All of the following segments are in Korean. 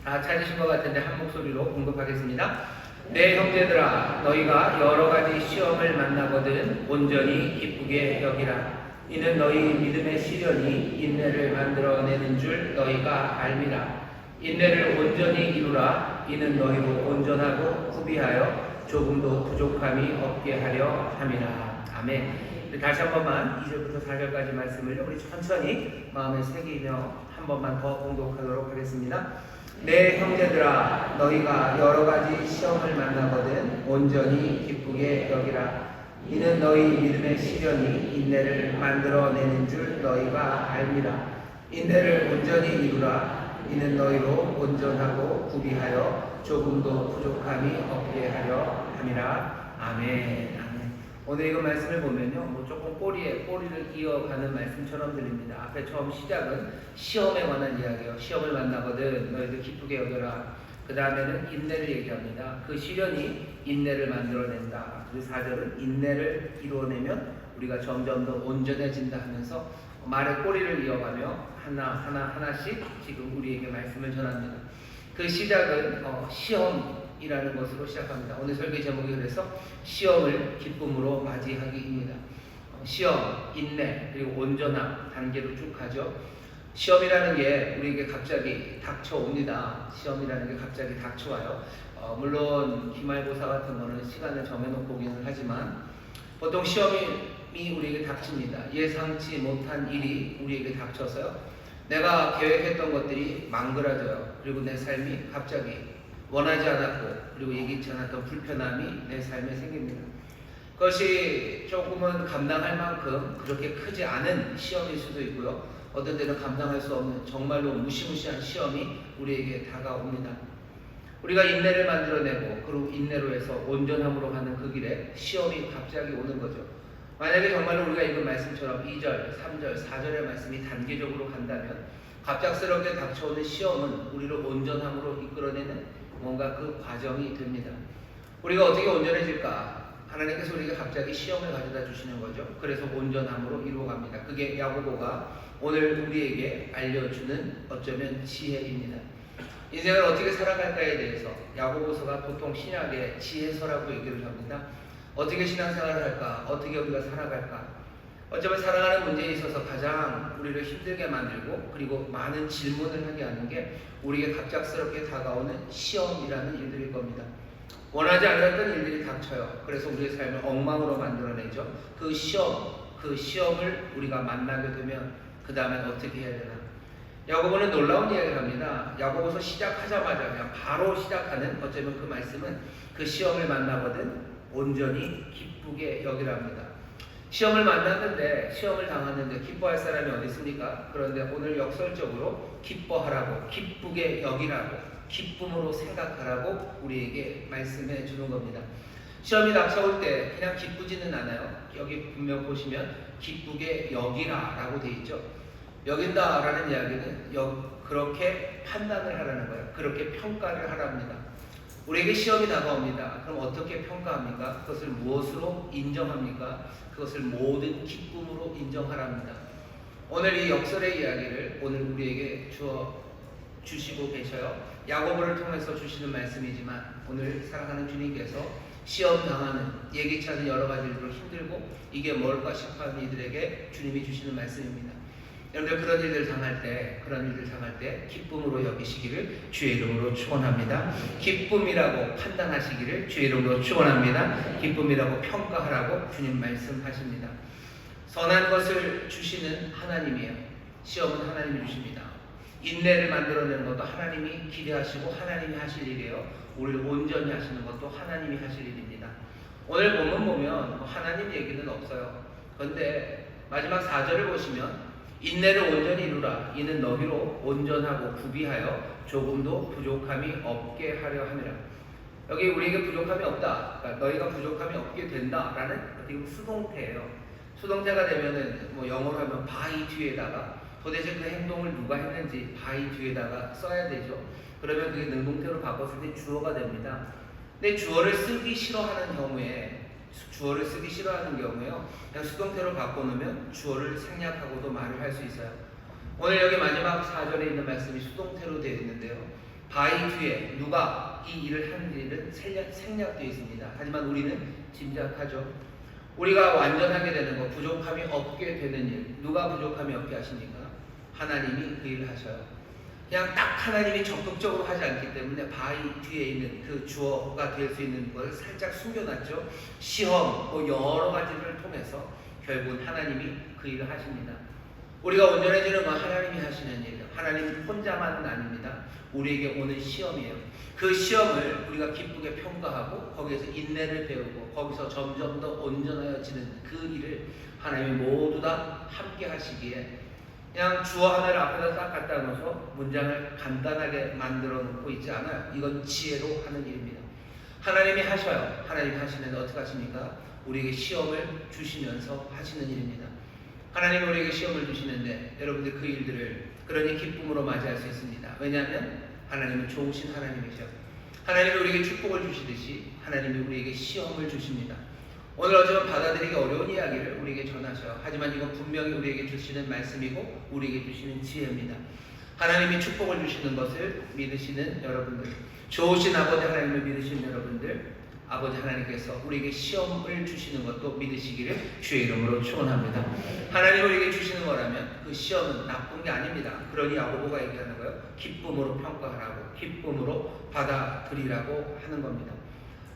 다 찾으신 것 같은데 한 목소리로 공급하겠습니다. 내 형제들아, 너희가 여러 가지 시험을 만나거든 온전히 기쁘게 여기라. 이는 너희 믿음의 시련이 인내를 만들어내는 줄 너희가 알미라. 인내를 온전히 이루라. 이는 너희로 온전하고 구비하여 조금도 부족함이 없게 하려 함이라. 아멘. 다시 한 번만 2절부터 4절까지 말씀을 우리 천천히 마음에 새기며 한 번만 더 공독하도록 하겠습니다. 내 형제들아, 너희가 여러 가지 시험을 만나거든 온전히 기쁘게 여기라. 이는 너희 믿음의 시련이 인내를 만들어내는 줄 너희가 알미라. 인내를 온전히 이루라. 이는 너희로 온전하고 구비하여 조금도 부족함이 없게 하려 함이라. 아멘. 오늘 이거 말씀을 보면요, 조금 꼬리를 이어가는 말씀처럼 들립니다. 앞에 처음 시작은 시험에 관한 이야기예요. 시험을 만나거든 너희들 기쁘게 여겨라. 그 다음에는 인내를 얘기합니다. 그 시련이 인내를 만들어낸다. 그리고 4절은 인내를 이루어내면 우리가 점점 더 온전해진다 하면서 말의 꼬리를 이어가며 하나씩 지금 우리에게 말씀을 전합니다. 그 시작은 시험이라는 것으로 시작합니다. 오늘 설교 제목이 그래서 시험을 기쁨으로 맞이하기입니다. 시험, 인내, 그리고 온전함 단계로 쭉 가죠. 시험이라는 게 우리에게 갑자기 닥쳐옵니다. 시험이라는 게 갑자기 닥쳐와요. 물론 기말고사 같은 거는 시간을 정해놓고 오기는 하지만 보통 시험이 우리에게 닥칩니다. 예상치 못한 일이 우리에게 닥쳐서요, 내가 계획했던 것들이 망그러져요. 그리고 내 삶이 갑자기 원하지 않았고 그리고 예기치 않았던 불편함이 내 삶에 생깁니다. 그것이 조금은 감당할 만큼 그렇게 크지 않은 시험일 수도 있고요, 어떤 때는 감당할 수 없는 정말로 무시무시한 시험이 우리에게 다가옵니다. 우리가 인내를 만들어내고 그리고 인내로 해서 온전함으로 가는 그 길에 시험이 갑자기 오는 거죠. 만약에 정말로 우리가 읽은 말씀처럼 2절, 3절, 4절의 말씀이 단계적으로 간다면 갑작스럽게 닥쳐오는 시험은 우리를 온전함으로 이끌어내는 뭔가 그 과정이 됩니다. 우리가 어떻게 온전해질까? 하나님께서 우리에게 갑자기 시험을 가져다 주시는 거죠. 그래서 온전함으로 이루어갑니다. 그게 야고보가 오늘 우리에게 알려주는 어쩌면 지혜입니다. 인생을 어떻게 살아갈까에 대해서 야고보서가 보통 신약의 지혜서라고 얘기를 합니다. 어떻게 신앙생활을 할까? 어떻게 우리가 살아갈까? 어쩌면 살아가는 문제에 있어서 가장 우리를 힘들게 만들고 그리고 많은 질문을 하게 하는 게 우리에게 갑작스럽게 다가오는 시험이라는 일들일 겁니다. 원하지 않았던 일들이 닥쳐요. 그래서 우리의 삶을 엉망으로 만들어내죠. 그 시험을 우리가 만나게 되면 그 다음엔 어떻게 해야 되나? 야고보는 놀라운 이야기를 합니다. 야고보서 시작하자마자 그냥 바로 시작하는 어쩌면 그 말씀은 그 시험을 만나거든 온전히 기쁘게 여기랍니다. 시험을 만났는데, 시험을 당했는데 기뻐할 사람이 어디 있습니까? 그런데 오늘 역설적으로 기뻐하라고, 기쁘게 여기라고, 기쁨으로 생각하라고 우리에게 말씀해 주는 겁니다. 시험이 닥쳐올 때 그냥 기쁘지는 않아요. 여기 분명 보시면 기쁘게 여기라 라고 되어 있죠. 여긴다 라는 이야기는 그렇게 판단을 하라는 거예요. 그렇게 평가를 하랍니다. 우리에게 시험이 다가옵니다. 그럼 어떻게 평가합니까? 그것을 무엇으로 인정합니까? 그것을 모든 기쁨으로 인정하랍니다. 오늘 이 역설의 이야기를 오늘 우리에게 주시고 계셔요. 야고보를 통해서 주시는 말씀이지만 오늘 사랑하는 주님께서 시험 당하는 예기치 않은 여러 가지 일로 힘들고 이게 뭘까 싶어하는 이들에게 주님이 주시는 말씀입니다. 여러분들 그런 일들 당할 때 기쁨으로 여기시기를 주의 이름으로 축원합니다. 기쁨이라고 판단하시기를 주의 이름으로 축원합니다. 기쁨이라고 평가하라고 주님 말씀하십니다. 선한 것을 주시는 하나님이에요. 시험은 하나님이 주십니다. 인내를 만들어내는 것도 하나님이 기대하시고 하나님이 하실 일이에요. 우리를 온전히 하시는 것도 하나님이 하실 일입니다. 오늘 본문 보면 하나님 얘기는 없어요. 그런데 마지막 4절을 보시면 인내를 온전히 이루라. 이는 너희로 온전하고 구비하여 조금도 부족함이 없게 하려 함이라. 여기 우리에게 부족함이 없다. 그러니까 너희가 부족함이 없게 된다라는 어떻게 수동태예요. 수동태가 되면은 영어로 하면 by 뒤에다가 도대체 그 행동을 누가 했는지 by 뒤에다가 써야 되죠. 그러면 그게 능동태로 바꿨을 때 주어가 됩니다. 근데 주어를 쓰기 싫어하는 경우에요, 그냥 수동태로 바꿔놓으면 주어를 생략하고도 말을 할 수 있어요. 오늘 여기 마지막 4절에 있는 말씀이 수동태로 되어 있는데요, 바위 뒤에 누가 이 일을 하는 일은 생략되어 있습니다. 하지만 우리는 짐작하죠. 우리가 완전하게 되는 것, 부족함이 없게 되는 일, 누가 부족함이 없게 하십니까? 하나님이 그 일을 하셔요. 그냥 딱 하나님이 적극적으로 하지 않기 때문에 바위 뒤에 있는 그 주어가 될 수 있는 것을 살짝 숨겨놨죠. 시험, 여러 가지를 통해서 결국은 하나님이 그 일을 하십니다. 우리가 온전해지는 건 하나님이 하시는 일이에요. 하나님 혼자만은 아닙니다. 우리에게 오는 시험이에요. 그 시험을 우리가 기쁘게 평가하고 거기에서 인내를 배우고 거기서 점점 더 온전해지는 그 일을 하나님이 모두 다 함께 하시기에 그냥 주어 하나를 앞에다 딱 갖다 놓아서 문장을 간단하게 만들어 놓고 있지 않아요. 이건 지혜로 하는 일입니다. 하나님이 하셔요. 하나님이 하시는데 어떻게 하십니까? 우리에게 시험을 주시면서 하시는 일입니다. 하나님이 우리에게 시험을 주시는데 여러분들 그 일들을 그러니 기쁨으로 맞이할 수 있습니다. 왜냐하면 하나님은 좋으신 하나님이죠. 하나님이 우리에게 축복을 주시듯이 하나님이 우리에게 시험을 주십니다. 오늘 어쩌면 받아들이기 어려운 이야기를 우리에게 전하셔요. 하지만 이건 분명히 우리에게 주시는 말씀이고 우리에게 주시는 지혜입니다. 하나님이 축복을 주시는 것을 믿으시는 여러분들, 좋으신 아버지 하나님을 믿으시는 여러분들, 아버지 하나님께서 우리에게 시험을 주시는 것도 믿으시기를 주의 이름으로 축원합니다. 하나님 우리에게 주시는 거라면 그 시험은 나쁜 게 아닙니다. 그러니 야고보가 얘기하는 거예요. 기쁨으로 평가하라고, 기쁨으로 받아들이라고 하는 겁니다.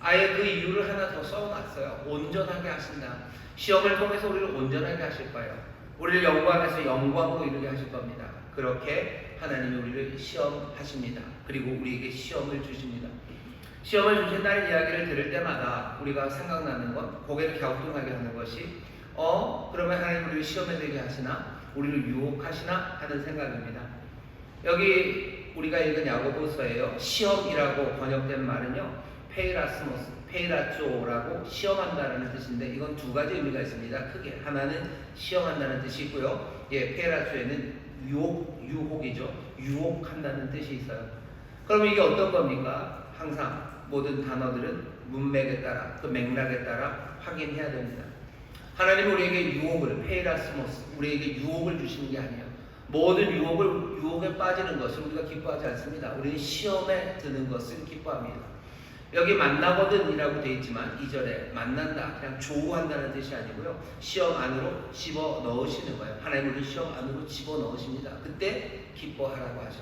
아예 그 이유를 하나 더 써놨어요. 온전하게 하신다. 시험을 통해서 우리를 온전하게 하실 거예요. 우리를 영광에서 영광으로 이루게 하실 겁니다. 그렇게 하나님이 우리를 시험하십니다. 그리고 우리에게 시험을 주십니다. 시험을 주신다는 이야기를 들을 때마다 우리가 생각나는 건 고개를 갸우뚱하게 하는 것이 그러면 하나님 우리를 시험에 들게 하시나? 우리를 유혹하시나? 하는 생각입니다. 여기 우리가 읽은 야고보서예요. 시험이라고 번역된 말은요. 페이라스모스, 페이라쪼라고 시험한다는 뜻인데 이건 두 가지 의미가 있습니다. 크게 하나는 시험한다는 뜻이 있고요. 페이라쪼에는 유혹이죠. 유혹한다는 뜻이 있어요. 그럼 이게 어떤 겁니까? 항상 모든 단어들은 문맥에 따라 그 맥락에 따라 확인해야 됩니다. 하나님은 우리에게 유혹을 페이라스모스 우리에게 유혹을 주시는 게 아니에요. 모든 유혹에 빠지는 것을 우리가 기뻐하지 않습니다. 우리는 시험에 드는 것을 기뻐합니다. 여기 만나거든 이라고 되어 있지만 2절에 만난다 그냥 조우한다는 뜻이 아니고요. 시험 안으로 집어 넣으시는 거예요. 하나님은 우리 시험 안으로 집어 넣으십니다. 그때 기뻐하라고 하죠.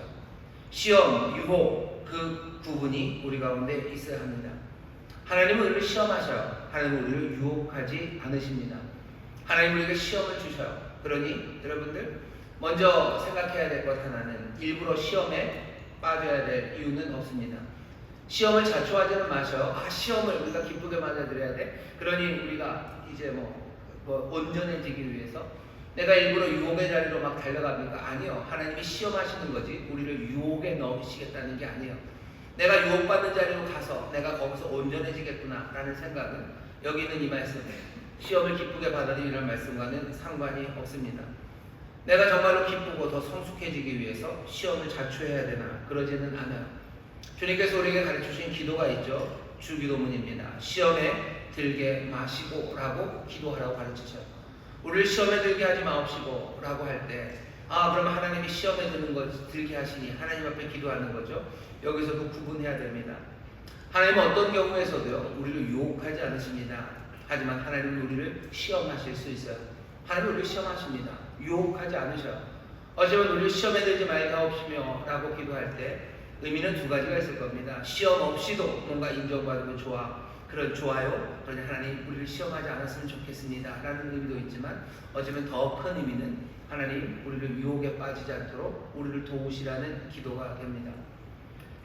시험, 유혹 그 부분이 우리 가운데 있어야 합니다. 하나님은 우리를 시험하셔요. 하나님은 우리를 유혹하지 않으십니다. 하나님은 우리에게 시험을 주셔요. 그러니 여러분들 먼저 생각해야 될 것 하나는 일부러 시험에 빠져야 될 이유는 없습니다. 시험을 자초하지는 마셔요. 시험을 우리가 기쁘게 맞아들여야 돼. 그러니 우리가 이제 온전해지기 위해서 내가 일부러 유혹의 자리로 막 달려갑니까? 아니요. 하나님이 시험하시는 거지 우리를 유혹에 넣으시겠다는 게 아니에요. 내가 유혹받는 자리로 가서 내가 거기서 온전해지겠구나 라는 생각은 여기 있는 이 말씀 시험을 기쁘게 받아들이는 말씀과는 상관이 없습니다. 내가 정말로 기쁘고 더 성숙해지기 위해서 시험을 자초해야 되나? 그러지는 않아요. 주님께서 우리에게 가르쳐주신 기도가 있죠. 주기도문입니다. 시험에 들게 마시고 라고 기도하라고 가르치셔요. 우리를 시험에 들게 하지 마옵시고 라고 할 때 그러면 하나님이 시험에 드는 것 들게 하시니 하나님 앞에 기도하는 거죠. 여기서도 구분해야 됩니다. 하나님은 어떤 경우에서도요 우리를 유혹하지 않으십니다. 하지만 하나님은 우리를 시험하실 수 있어요. 하나님은 우리를 시험하십니다. 유혹하지 않으셔요. 어쩌면 우리를 시험에 들지 말게 하옵시며 라고 기도할 때 의미는 두 가지가 있을 겁니다. 시험 없이도 뭔가 인정받으면 좋아요. 그러니 하나님 우리를 시험하지 않았으면 좋겠습니다 라는 의미도 있지만 어쩌면 더 큰 의미는 하나님 우리를 유혹에 빠지지 않도록 우리를 도우시라는 기도가 됩니다.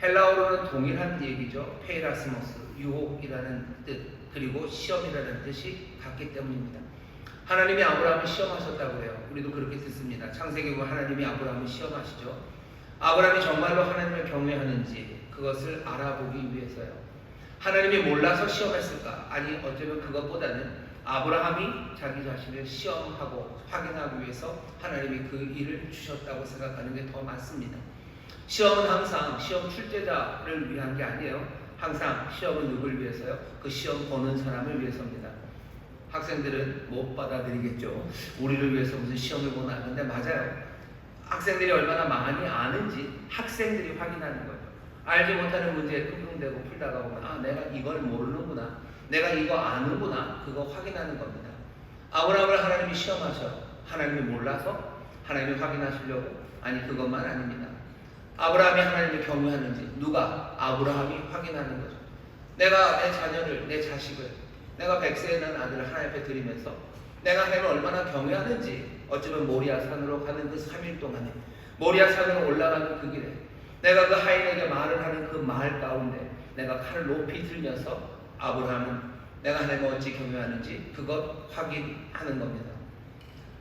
헬라어로는 동일한 얘기죠. 페이라스모스, 유혹이라는 뜻 그리고 시험이라는 뜻이 같기 때문입니다. 하나님이 아브라함을 시험하셨다고 해요. 우리도 그렇게 듣습니다. 창세기 보면 하나님이 아브라함을 시험하시죠. 아브라함이 정말로 하나님을 경외하는지 그것을 알아보기 위해서요. 하나님이 몰라서 시험했을까? 아니 어쩌면 그것보다는 아브라함이 자기 자신을 시험하고 확인하기 위해서 하나님이 그 일을 주셨다고 생각하는 게 더 맞습니다. 시험은 항상 시험 출제자를 위한 게 아니에요. 항상 시험은 누구를 위해서요? 그 시험 보는 사람을 위해서입니다. 학생들은 못 받아들이겠죠. 우리를 위해서 무슨 시험을 보나 하는데 맞아요. 학생들이 얼마나 많이 아는지 학생들이 확인하는 거죠. 알지 못하는 문제에 끙끙대고 풀다가 보면 아 내가 이걸 모르는구나, 내가 이거 아는구나, 그거 확인하는 겁니다. 아브라함을 하나님이 시험하셔. 하나님이 몰라서 하나님이 확인하시려고? 아니 그것만 아닙니다. 아브라함이 하나님을 경외하는지 누가? 아브라함이 확인하는 거죠. 내가 내 자녀를, 내 자식을, 내가 100세에 난 아들을 하나님 앞에 드리면서 내가 하나님을 얼마나 경외하는지 어쩌면 모리아 산으로 가는 그 3일 동안에, 모리아 산으로 올라가는 그 길에, 내가 그 하인에게 말을 하는 그 말 가운데 내가 칼을 높이 들면서 아브라함은 내가 하나님을 어찌 경외하는지 그것 확인하는 겁니다.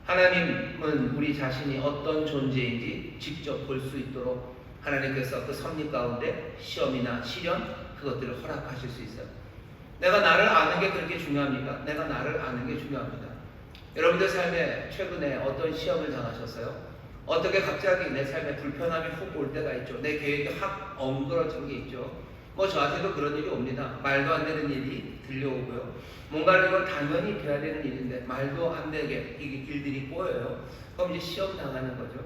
하나님은 우리 자신이 어떤 존재인지 직접 볼 수 있도록 하나님께서 그 섭리 가운데 시험이나 시련 그것들을 허락하실 수 있어요. 내가 나를 아는 게 그렇게 중요합니까? 내가 나를 아는 게 중요합니다. 여러분들 삶에 최근에 어떤 시험을 당하셨어요? 어떻게 갑자기 내 삶에 불편함이 훅 올 때가 있죠. 내 계획이 확 엉그러진 게 있죠. 뭐 저한테도 그런 일이 옵니다. 말도 안 되는 일이 들려오고요. 뭔가를 이건 당연히 돼야 되는 일인데 말도 안 되게 이게 길들이 꼬여요. 그럼 이제 시험 당하는 거죠.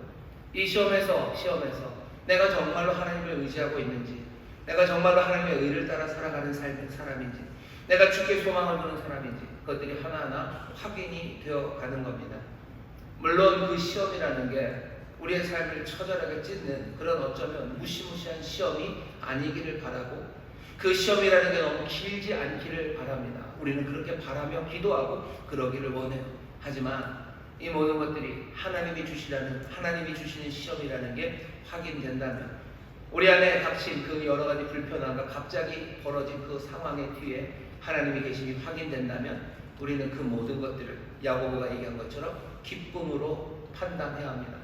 이 시험에서 내가 정말로 하나님을 의지하고 있는지, 내가 정말로 하나님의 의를 따라 살아가는 사람인지, 내가 주께 소망을 두는 사람인지 그것들이 하나하나 확인이 되어 가는 겁니다. 물론 그 시험이라는 게 우리의 삶을 처절하게 찢는 그런 어쩌면 무시무시한 시험이 아니기를 바라고, 그 시험이라는 게 너무 길지 않기를 바랍니다. 우리는 그렇게 바라며 기도하고 그러기를 원해요. 하지만 이 모든 것들이 하나님이 주시는 시험이라는 게 확인된다면, 우리 안에 닥친 그 여러 가지 불편함과 갑자기 벌어진 그 상황의 뒤에 하나님이 계심이 확인된다면 우리는 그 모든 것들을 야고보가 얘기한 것처럼 기쁨으로 판단해야 합니다.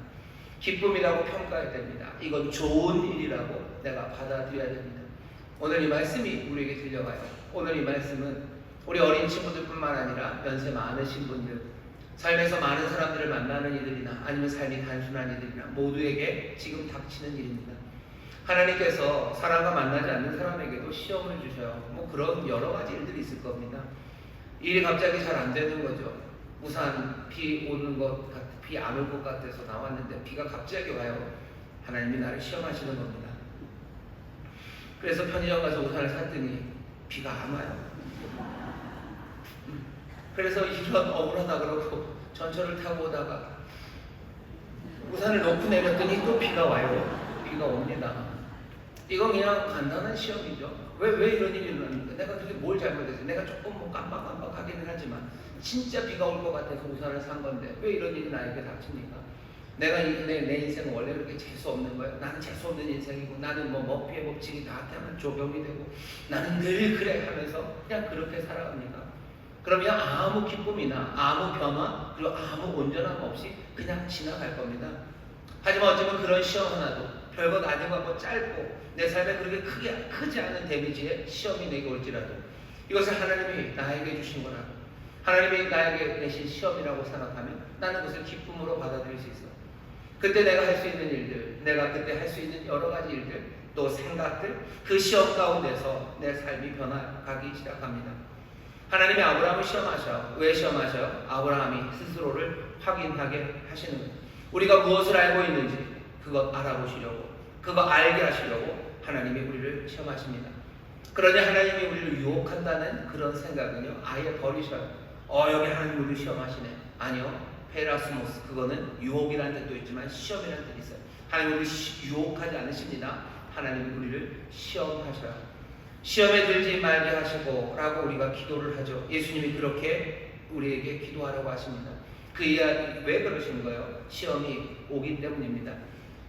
기쁨이라고 평가해야 됩니다. 이건 좋은 일이라고 내가 받아들여야 됩니다. 오늘 이 말씀이 우리에게 들려가요. 오늘 이 말씀은 우리 어린 친구들뿐만 아니라 연세 많으신 분들, 삶에서 많은 사람들을 만나는 이들이나 아니면 삶이 단순한 이들이나 모두에게 지금 닥치는 일입니다. 하나님께서 사람과 만나지 않는 사람에게도 시험을 주셔요. 뭐 그런 여러 가지 일들이 있을 겁니다. 일이 갑자기 잘 안 되는 거죠. 우산 비 오는 것 같아, 비 안 올 것 같아서 나왔는데 비가 갑자기 와요. 하나님이 나를 시험하시는 겁니다. 그래서 편의점 가서 우산을 샀더니 비가 안 와요. 그래서 이런 억울하다 그러고 전철을 타고 오다가 우산을 놓고 내렸더니 또 비가 와요. 비가 옵니다. 이건 그냥 간단한 시험이죠. 왜 이런 일이 일어납니까? 내가 그게 뭘 잘못했어요? 내가 조금 뭐 깜빡하기는 하지만 진짜 비가 올 것 같아서 우산을 산 건데 왜 이런 일이 나에게 닥칩니까? 내가 내 인생은 원래 그렇게 재수 없는 거예요. 나는 재수 없는 인생이고, 나는 뭐 머피의 법칙이 나한테 하면 조병이 되고, 나는 늘 그래 하면서 그냥 그렇게 살아갑니다. 그러면 아무 기쁨이나 아무 변화 그리고 아무 온전함 없이 그냥 지나갈 겁니다. 하지만 어쩌면 그런 시험 하나도 별것 아닌 거 뭐 짧고 내 삶에 그렇게 크지 않은 데미지의 시험이 내게 올지라도 이것을 하나님이 나에게 주신 거라고, 하나님이 나에게 내신 시험이라고 생각하면 나는 그것을 기쁨으로 받아들일 수 있어. 그때 내가 할 수 있는 일들, 내가 그때 할 수 있는 여러 가지 일들, 또 생각들, 그 시험 가운데서 내 삶이 변화가기 시작합니다. 하나님이 아브라함을 시험하셔. 왜 시험하셔요? 아브라함이 스스로를 확인하게 하시는 거예요. 우리가 무엇을 알고 있는지 그것 알아보시려고, 그거 알게 하시려고 하나님이 우리를 시험하십니다. 그러니 하나님이 우리를 유혹한다는 그런 생각은요 아예 버리셔요. 여기 하나님 우리를 시험하시네. 아니요. 페라스모스, 그거는 유혹이라는 뜻도 있지만 시험이라는 뜻이 있어요. 하나님 우리를 유혹하지 않으십니다. 하나님이 우리를 시험하셔요. 시험에 들지 말게 하시고 라고 우리가 기도를 하죠. 예수님이 그렇게 우리에게 기도하라고 하십니다. 그 이야기 왜 그러신 거예요? 시험이 오기 때문입니다.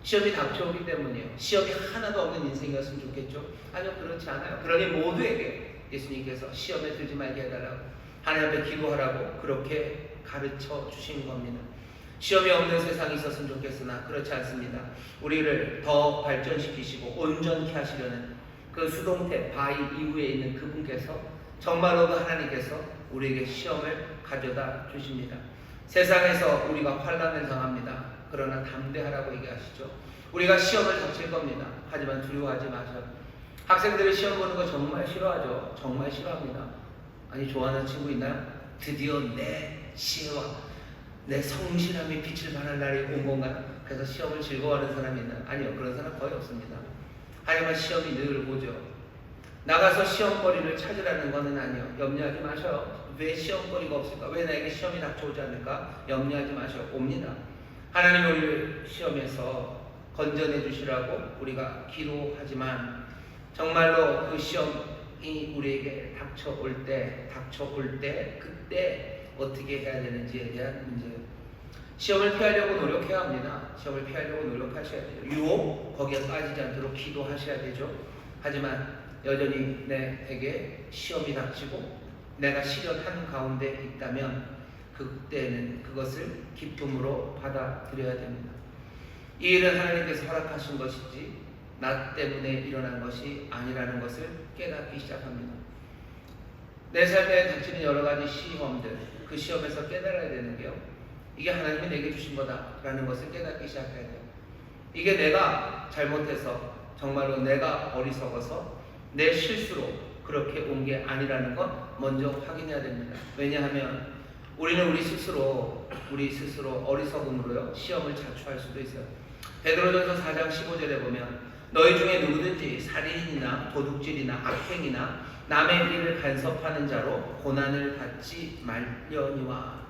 시험이 닥쳐오기 때문이에요. 시험이 하나도 없는 인생이었으면 좋겠죠? 아니요, 그렇지 않아요. 그러니 모두에게 예수님께서 시험에 들지 말게 해달라고, 하나님 앞에 기도하라고 그렇게 가르쳐 주신 겁니다. 시험이 없는 세상이 있었으면 좋겠으나 그렇지 않습니다. 우리를 더 발전시키시고 온전케 하시려는 그 수동태 바위 이후에 있는 그분께서 정말로 그 하나님께서 우리에게 시험을 가져다 주십니다. 세상에서 우리가 환난을 당합니다. 그러나 담대하라고 얘기하시죠. 우리가 시험을 닥칠 겁니다. 하지만 두려워하지 마세요. 학생들이 시험 보는 거 정말 싫어하죠. 정말 싫어합니다. 아니 좋아하는 친구 있나요? 드디어 내 지혜와 내 성실함이 빛을 발할 날이 온 건가요? 그래서 시험을 즐거워하는 사람이 있나요? 아니요, 그런 사람 거의 없습니다. 하지만 시험이 늘 오죠. 나가서 시험거리를 찾으라는 것은 아니요. 염려하지 마셔요. 왜 시험거리가 없을까? 왜 나에게 시험이 닥쳐오지 않을까? 염려하지 마셔요. 옵니다. 하나님 우리를 시험에서 건져내 주시라고 우리가 기도하지만 정말로 그 시험이 우리에게 닥쳐올 때 그때 어떻게 해야 되는지에 대한 문제예요. 시험을 피하려고 노력해야 합니다. 시험을 피하려고 노력하셔야 돼요. 유혹 거기에 빠지지 않도록 기도하셔야 되죠. 하지만 여전히 내게 시험이 닥치고 내가 실현하는 가운데 있다면 그때는 그것을 기쁨으로 받아들여야 됩니다. 이 일은 하나님께서 허락하신 것이지 나 때문에 일어난 것이 아니라는 것을 깨닫기 시작합니다. 내 삶에 닥치는 여러 가지 시험들, 그 시험에서 깨달아야 되는 게요. 이게 하나님이 내게 주신 거다라는 것을 깨닫기 시작해야 돼요. 이게 내가 잘못해서 정말로 내가 어리석어서 내 실수로 그렇게 온 게 아니라는 것 먼저 확인해야 됩니다. 왜냐하면 우리는 우리 스스로 어리석음으로요 시험을 자초할 수도 있어요. 베드로전서 4장 15절에 보면 너희 중에 누구든지 살인이나 도둑질이나 악행이나 남의 일을 간섭하는 자로 고난을 받지 말려니와.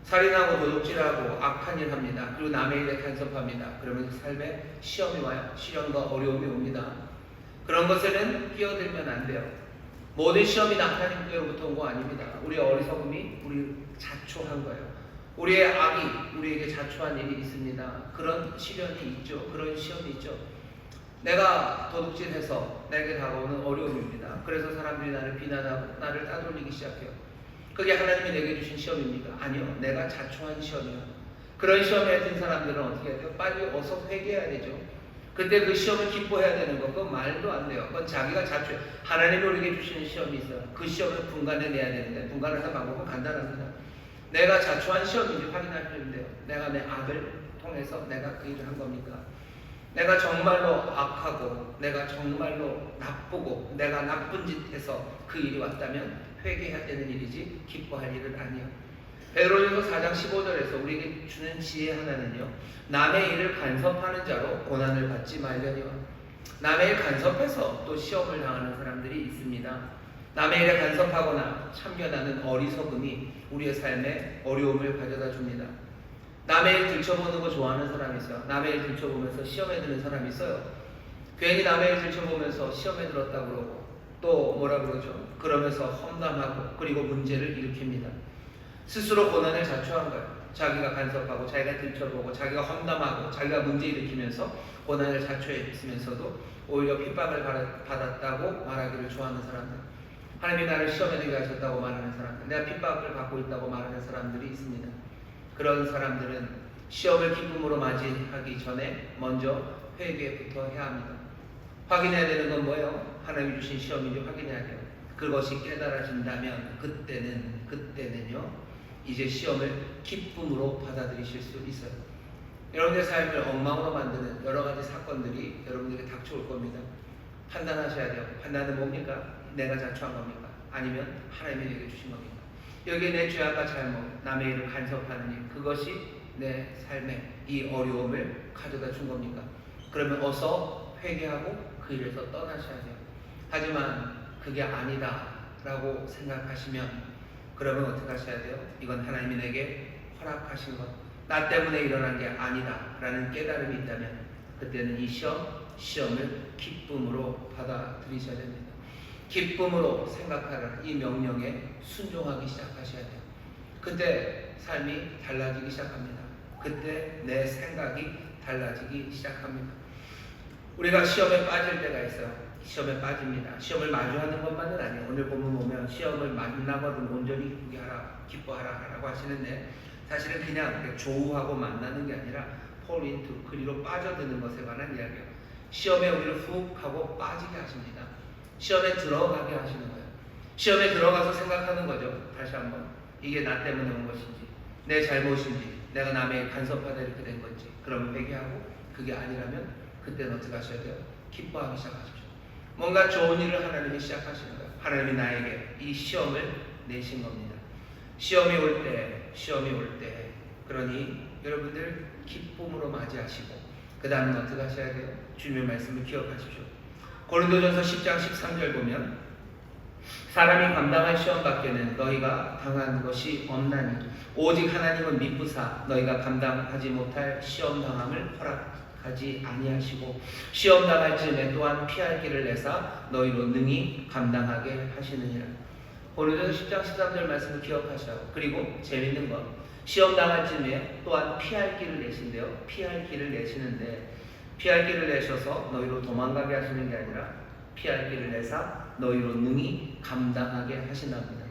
살인하고 도둑질하고 악한 일 합니다. 그리고 남의 일에 간섭합니다. 그러면 삶에 시험이 와요. 시련과 어려움이 옵니다. 그런 것에는 끼어들면 안 돼요. 모든 시험이 다 하나님께로부터 온 거 아닙니다. 우리의 어리석음이 우리 자초한 거예요. 우리의 악이 우리에게 자초한 일이 있습니다. 그런 시련이 있죠. 그런 시험이 있죠. 내가 도둑질해서 내게 다가오는 어려움입니다. 그래서 사람들이 나를 비난하고 나를 따돌리기 시작해요. 그게 하나님이 내게 주신 시험입니까? 아니요. 내가 자초한 시험이요. 그런 시험에 든 사람들은 어떻게 해야 돼요? 빨리 어서 회개해야 되죠. 그때 그 시험을 기뻐해야 되는 거, 그건 말도 안 돼요. 그건 자기가 자초해. 하나님이 우리에게 주시는 시험이 있어요. 그 시험을 분간해내야 되는데 분간하는 방법은 간단합니다. 내가 자초한 시험인지 확인하시면 돼요. 내가 내 악을 통해서 내가 그 일을 한 겁니까? 내가 정말로 악하고 내가 정말로 나쁘고 내가 나쁜 짓 해서 그 일이 왔다면 회개해야 되는 일이지 기뻐할 일은 아니에요. 베드로전서 4장 15절에서 우리에게 주는 지혜 하나는요. 남의 일을 간섭하는 자로 고난을 받지 말려니와. 남의 일 간섭해서 또 시험을 당하는 사람들이 있습니다. 남의 일에 간섭하거나 참견하는 어리석음이 우리의 삶에 어려움을 가져다 줍니다. 남의 일 들춰보는 거 좋아하는 사람이 있어요. 남의 일 들춰보면서 시험에 드는 사람이 있어요. 괜히 남의 일 들춰보면서 시험에 들었다 그러고 또 뭐라 그러죠? 그러면서 험담하고 그리고 문제를 일으킵니다. 스스로 고난을 자초한 거예요. 자기가 간섭하고 자기가 들춰보고 자기가 험담하고 자기가 문제 일으키면서 고난을 자초했으면서도 오히려 핍박을 받았다고 말하기를 좋아하는 사람들, 하나님이 나를 시험에 들게 하셨다고 말하는 사람들, 내가 핍박을 받고 있다고 말하는 사람들이 있습니다. 그런 사람들은 시험을 기쁨으로 맞이하기 전에 먼저 회개부터 해야 합니다. 확인해야 되는 건 뭐예요? 하나님이 주신 시험인지 확인해야 돼요. 그것이 깨달아진다면 그때는요 이제 시험을 기쁨으로 받아들이실 수 있어요. 여러분의 삶을 엉망으로 만드는 여러 가지 사건들이 여러분들에게 닥쳐올 겁니다. 판단하셔야 돼요. 판단은 뭡니까? 내가 자초한 겁니까? 아니면 하나님이 내게 주신 겁니까? 여기에 내 죄악과 잘못, 남의 일을 간섭하는 일, 그것이 내 삶에 이 어려움을 가져다 준 겁니까? 그러면 어서 회개하고 그 일에서 떠나셔야 돼요. 하지만 그게 아니다 라고 생각하시면 그러면 어떻게 하셔야 돼요? 이건 하나님이 내게 허락하신 것, 나 때문에 일어난 게 아니다 라는 깨달음이 있다면 그때는 이 시험을 기쁨으로 받아들이셔야 됩니다. 기쁨으로 생각하라는 이 명령에 순종하기 시작하셔야 돼요. 그때 삶이 달라지기 시작합니다. 그때 내 생각이 달라지기 시작합니다. 우리가 시험에 빠질 때가 있어요. 시험에 빠집니다. 시험을 마주하는 것만은 아니에요. 오늘 본문 보면 시험을 만나거든 온전히 기쁘게 하라, 기뻐하라 라고 하시는데 사실은 그냥 조우하고 만나는 게 아니라 fall into, 그리로 빠져드는 것에 관한 이야기예요. 시험에 우리를 훅 하고 빠지게 하십니다. 시험에 들어가게 하시는 거예요. 시험에 들어가서 생각하는 거죠. 다시 한번 이게 나 때문에 온 것인지 내 잘못인지 내가 남의 간섭하다 이렇게 된 건지, 그러면 회개하고 그게 아니라면 그때는 어떻게 하셔야 돼요? 기뻐하기 시작하십시오. 뭔가 좋은 일을 하나님이 시작하시는 거예요. 하나님이 나에게 이 시험을 내신 겁니다. 시험이 올 때 그러니 여러분들 기쁨으로 맞이하시고 그 다음에 어떻게 하셔야 돼요? 주님의 말씀을 기억하십시오. 고린도전서 10장 13절 보면 사람이 감당할 시험 밖에는 너희가 당한 것이 없나니 오직 하나님은 미쁘사 너희가 감당하지 못할 시험 당함을 허락하지 아니하시고 시험 당할 즈음에 또한 피할 길을 내사 너희로 능히 감당하게 하시느니라. 고린도전서 10장 13절 말씀을 기억하셔. 그리고 재밌는 건 시험 당할 즈음에 또한 피할 길을 내신대요. 피할 길을 내시는데 피할 길을 내셔서 너희로 도망가게 하시는 게 아니라 피할 길을 내사 너희로 능히 감당하게 하신답니다.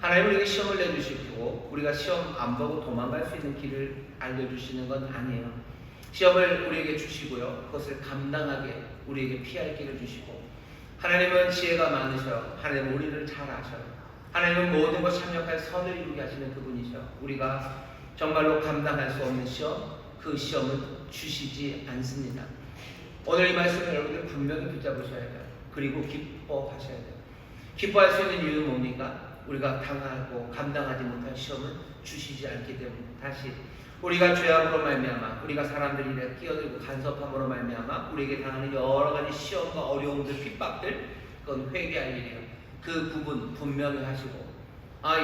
하나님은 우리에게 시험을 내주시고 우리가 시험 안 보고 도망갈 수 있는 길을 알려주시는 건 아니에요. 시험을 우리에게 주시고요. 그것을 감당하게 우리에게 피할 길을 주시고 하나님은 지혜가 많으셔. 하나님은 우리를 잘 아셔요. 하나님은 모든 것 참여할 선을 이루게 하시는 그분이셔. 우리가 정말로 감당할 수 없는 시험, 그 시험은 주시지 않습니다. 오늘 이 말씀을 여러분들 분명히 붙잡으셔야 돼요. 그리고 기뻐하셔야 돼요. 기뻐할 수 있는 이유는 뭡니까? 우리가 당하고 감당하지 못한 시험은 주시지 않기 때문에. 다시 우리가 죄악으로 말미암아 우리가 사람들이 끼어들고 간섭함으로 말미암아 우리에게 당하는 여러 가지 시험과 어려움들, 핍박들, 그건 회개할 일이에요. 그 부분 분명히 하시고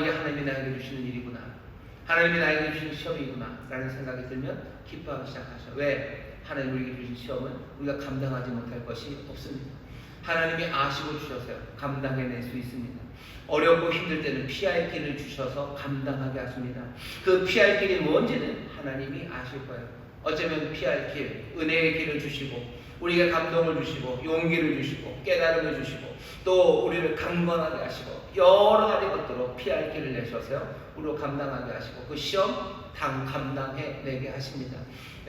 이게 하나님이 나에게 주시는 일이구나, 하나님이 나에게 주신 시험이구나 라는 생각이 들면 기뻐하기 시작하셔. 왜? 하나님이 우리에게 주신 시험은 우리가 감당하지 못할 것이 없습니다. 하나님이 아시고 주셔서요 감당해낼 수 있습니다. 어렵고 힘들 때는 피할 길을 주셔서 감당하게 하십니다. 그 피할 길이 뭔지는 하나님이 아실 거예요. 어쩌면 피할 길, 은혜의 길을 주시고 우리에게 감동을 주시고 용기를 주시고 깨달음을 주시고 또 우리를 강건하게 하시고 여러 가지 것들로 피할 길을 내셔서요 우리로 감당하게 하시고 그 시험 감당해내게 하십니다.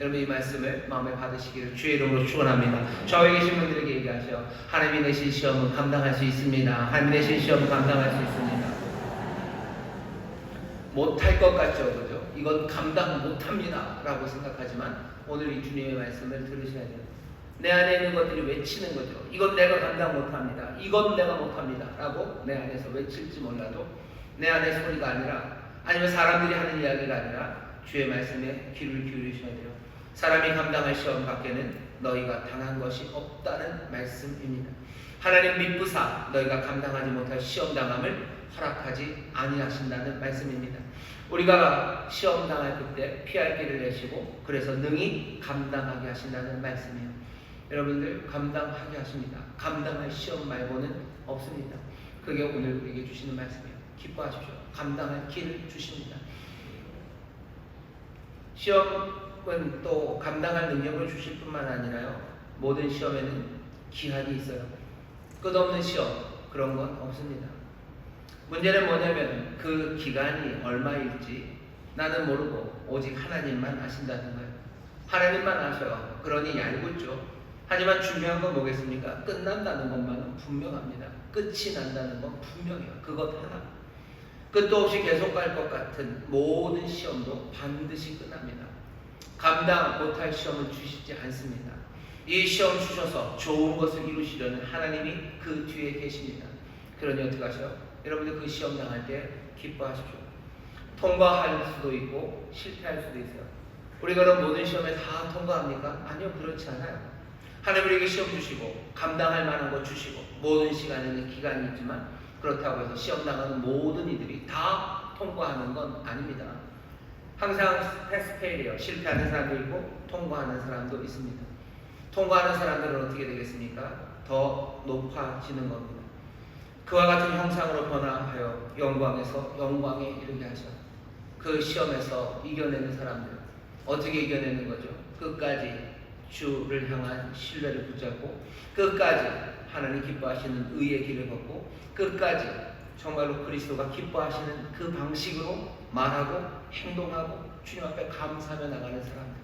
여러분 이 말씀을 마음에 받으시기를 주의 이름으로 축원합니다. 저에 계신 분들에게 얘기하셔. 하나님이 내신 시험은 감당할 수 있습니다. 하나님이 내신 시험은 감당할 수 있습니다. 못할 것 같죠, 그죠? 이건 감당 못합니다 라고 생각하지만 오늘 이 주님의 말씀을 들으셔야 돼요. 내 안에 있는 것들이 외치는 거죠. 이건 내가 감당 못합니다. 이건 내가 못합니다 라고 내 안에서 외칠지 몰라도 내 안의 소리가 아니라, 아니면 사람들이 하는 이야기가 아니라 주의 말씀에 귀를 기울이셔야 돼요. 사람이 감당할 시험 밖에는 너희가 당한 것이 없다는 말씀입니다. 하나님 미쁘사 너희가 감당하지 못할 시험 당함을 허락하지 아니하신다는 말씀입니다. 우리가 시험 당할 그때 피할 길을 내시고 그래서 능히 감당하게 하신다는 말씀이에요. 여러분들 감당하게 하십니다. 감당할 시험 말고는 없습니다. 그게 오늘 우리에게 주시는 말씀이에요. 기뻐하십시오. 감당할 길을 주십니다. 시험은 또 감당할 능력을 주실 뿐만 아니라요 모든 시험에는 기한이 있어요. 끝없는 시험 그런 건 없습니다. 문제는 뭐냐면 그 기간이 얼마일지 나는 모르고 오직 하나님만 아신다는 거예요. 하나님만 아셔요. 그러니 얄궂죠. 하지만 중요한 건 뭐겠습니까? 끝난다는 것만은 분명합니다. 끝이 난다는 건 분명해요. 그것 하나. 끝도 없이 계속 갈 것 같은 모든 시험도 반드시 끝납니다. 감당 못할 시험을 주시지 않습니다. 이 시험 주셔서 좋은 것을 이루시려는 하나님이 그 뒤에 계십니다. 그러니 어떻게 하셔요? 여러분들 그 시험 당할 때 기뻐하십시오. 통과할 수도 있고 실패할 수도 있어요. 우리가 그럼 모든 시험에 다 통과합니까? 아니요, 그렇지 않아요. 하나님 우리에게 시험 주시고 감당할 만한 것 주시고 모든 시간에는 기간이 있지만 그렇다고 해서 시험 당하는 모든 이들이 다 통과하는 건 아닙니다. 항상 패스페일이에요. 실패하는 사람도 있고 통과하는 사람도 있습니다. 통과하는 사람들은 어떻게 되겠습니까? 더 높아지는 겁니다. 그와 같은 형상으로 변화하여 영광에서 영광에 이르게 하셔. 그 시험에서 이겨내는 사람들 어떻게 이겨내는 거죠? 끝까지 주를 향한 신뢰를 붙잡고 끝까지 하나님 기뻐하시는 의의 길을 걷고 끝까지 정말로 그리스도가 기뻐하시는 그 방식으로 말하고 행동하고 주님 앞에 감사하며 나가는 사람들,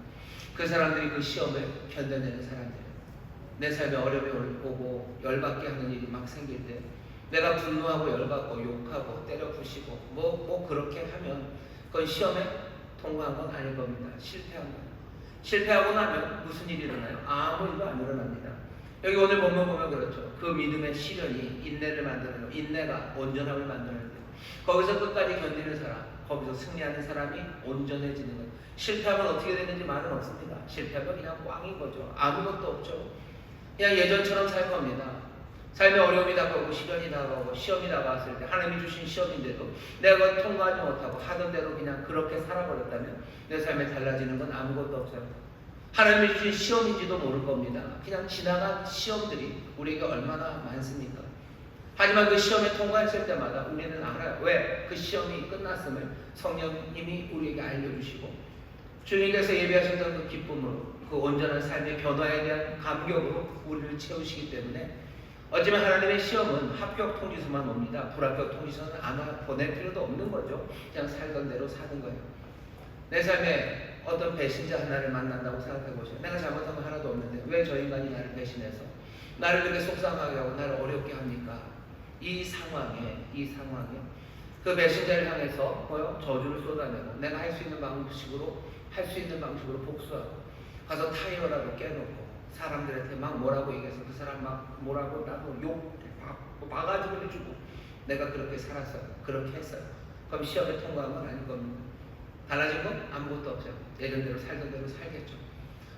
그 사람들이 그 시험을 견뎌내는 사람들. 내 삶에 어려움이 오고 열받게 하는 일이 막 생길 때 내가 분노하고 열받고 욕하고 때려 부시고 뭐 그렇게 하면 그건 시험에 통과한 건 아닐 겁니다. 실패한 거예요. 실패하고 나면 무슨 일이 일어나요? 아무 일도 안 일어납니다. 여기 오늘 보면 그렇죠. 그 믿음의 시련이 인내를 만드는, 인내가 온전함을 만드는 데 거기서 끝까지 견디는 사람, 거기서 승리하는 사람이 온전해지는 거예요. 실패하면 어떻게 되는지 말은 없습니다. 실패하면 그냥 꽝인 거죠. 아무것도 없죠. 그냥 예전처럼 살 겁니다. 삶의 어려움이 다가오고 시련이 다가오고 시험이 다가왔을 때 하나님이 주신 시험인데도 내가 그걸 통과하지 못하고 하던 대로 그냥 그렇게 살아버렸다면 내 삶에 달라지는 건 아무것도 없어요. 하나님이 주신 시험인지도 모를 겁니다. 그냥 지나간 시험들이 우리에게 얼마나 많습니까? 하지만 그 시험에 통과했을 때마다 우리는 알아요. 왜? 그 시험이 끝났음을 성령님이 우리에게 알려주시고 주님께서 예비하셨던 그 기쁨으로 그 온전한 삶의 변화에 대한 감격으로 우리를 채우시기 때문에 어쩌면 하나님의 시험은 합격 통지서만 옵니다. 불합격 통지서는 안 보낼 필요도 없는 거죠. 그냥 살던 대로 사는 거예요. 내 삶에 어떤 배신자 하나를 만난다고 생각해 보세요. 내가 잘못한 거 하나도 없는데 왜 저 인간이 나를 배신해서 나를 그렇게 속상하게 하고 나를 어렵게 합니까? 이 상황에 그 배신자를 향해서 저주를 쏟아내고 내가 할 수 있는 방식으로 복수하고 가서 타이어라도 깨놓고 사람들한테 막 뭐라고 얘기해서 그 사람 막 뭐라고 나도 욕 막아주고 해주고 내가 그렇게 살았어요. 그렇게 했어요. 그럼 시험에 통과한 건 아닌 겁니다. 달라진 건 아무것도 없어요. 예전대로 살던 대로 살겠죠.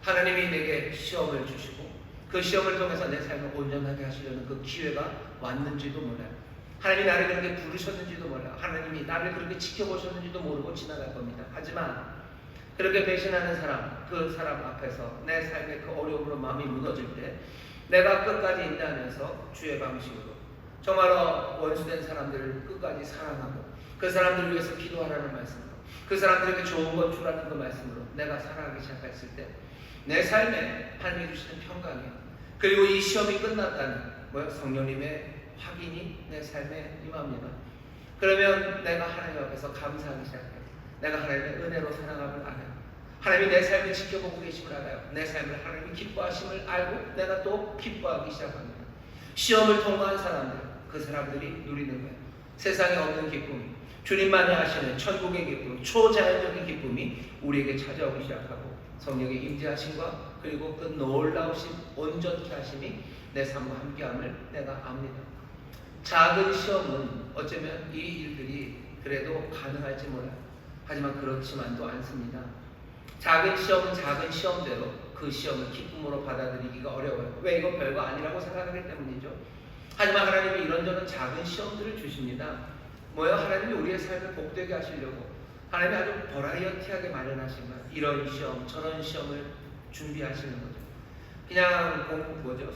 하나님이 내게 시험을 주시고 그 시험을 통해서 내 삶을 온전하게 하시려는 그 기회가 왔는지도 몰라요. 하나님이 나를 그렇게 부르셨는지도 몰라요. 하나님이 나를 그렇게 지켜보셨는지도 모르고 지나갈 겁니다. 하지만 그렇게 배신하는 사람, 그 사람 앞에서 내 삶의 그 어려움으로 마음이 무너질 때 내가 끝까지 인내하면서 주의 방식으로 정말로 원수된 사람들을 끝까지 사랑하고 그 사람들을 위해서 기도하라는 말씀으로 그 사람들에게 좋은 것 주라는 그 말씀으로 내가 살아가기 시작했을 때 내 삶에 하나님이 주시는 평강이 그리고 이 시험이 끝났다는 성령님의 확인이 내 삶에 임합니다. 그러면 내가 하나님 앞에서 감사하기 시작해요. 내가 하나님의 은혜로 살아감을 알아요. 하나님이 내 삶을 지켜보고 계심을 알아요. 내 삶을 하나님이 기뻐하심을 알고 내가 또 기뻐하기 시작합니다. 시험을 통과한 사람들, 그 사람들이 누리는 거예요. 세상에 없는 기쁨이, 주님만이 하시는 천국의 기쁨, 초자연적인 기쁨이 우리에게 찾아오기 시작하고 성령의 임재하심과 그리고 그 놀라우신 온전케 하심이 내 삶과 함께함을 내가 압니다. 작은 시험은 어쩌면 이 일들이 그래도 가능할지 몰라요. 하지만 그렇지만도 않습니다. 작은 시험은 작은 시험대로 그 시험을 기쁨으로 받아들이기가 어려워요. 왜? 이거 별거 아니라고 생각하기 때문이죠. 하지만 하나님이 이런저런 작은 시험들을 주십니다. 하나님이 우리의 삶을 복되게 하시려고 하나님이 아주 버라이어티하게 마련하신 거예요. 이런 시험, 저런 시험을 준비하시는 거죠. 그냥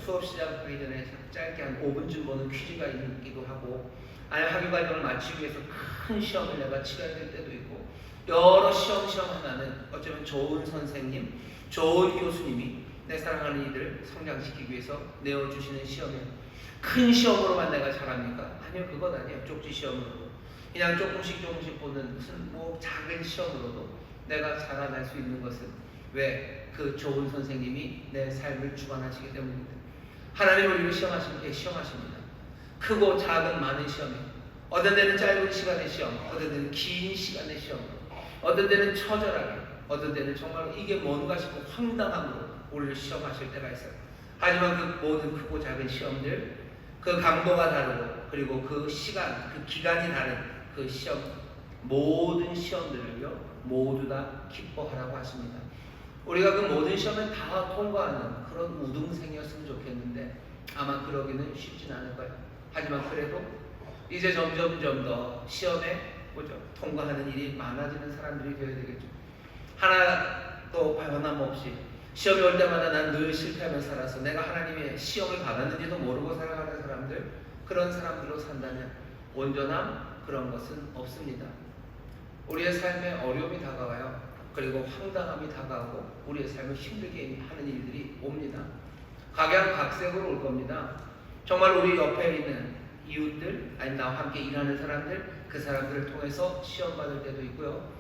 수업 시작하기 전에 짧게 한 5분쯤 보는 퀴즈가 있기도 하고 아니 학위 과정을 마치기 위해서 큰 시험을 내가 치러야 될 때도 있고 여러 시험 하나는 어쩌면 좋은 선생님, 좋은 교수님이 내 사랑하는 이들을 성장시키기 위해서 내어주시는 시험이에요. 큰 시험으로만 내가 잘합니까? 아니요, 그건 아니에요. 쪽지 시험으로 그냥 조금씩 보는 무슨 작은 시험으로도 내가 자라날 수 있는 것은 왜? 그 좋은 선생님이 내 삶을 주관하시기 때문입니다. 하나님 우리를 시험하십니다. 크고 작은 많은 시험이 어떤 데는 짧은 시간의 시험, 어떤 데는 긴 시간의 시험, 어떤 데는 처절하게, 어떤 데는 정말 이게 뭔가 싶고 황당함으로 우리를 시험하실 때가 있어요. 하지만 그 모든 크고 작은 시험들 그 강도가 다르고 그리고 그 시간, 그 기간이 다른 그 시험 모든 시험들을요 모두 다 기뻐하라고 하십니다. 우리가 그 모든 시험을 다 통과하는 그런 우등생이었으면 좋겠는데 아마 그러기는 쉽진 않을 거예요. 하지만 그래도 이제 점점 더 시험에 통과하는 일이 많아지는 사람들이 되어야 되겠죠. 하나도 변함없이 시험이 올 때마다 난 늘 실패하며 살아서 내가 하나님의 시험을 받았는지도 모르고 살아가는 사람들, 그런 사람들로 산다면 온전함 그런 것은 없습니다. 우리의 삶에 어려움이 다가와요. 그리고 황당함이 다가오고 우리의 삶을 힘들게 하는 일들이 옵니다. 각양각색으로 올 겁니다. 정말 우리 옆에 있는 이웃들, 아니 나와 함께 일하는 사람들, 그 사람들을 통해서 시험 받을 때도 있고요.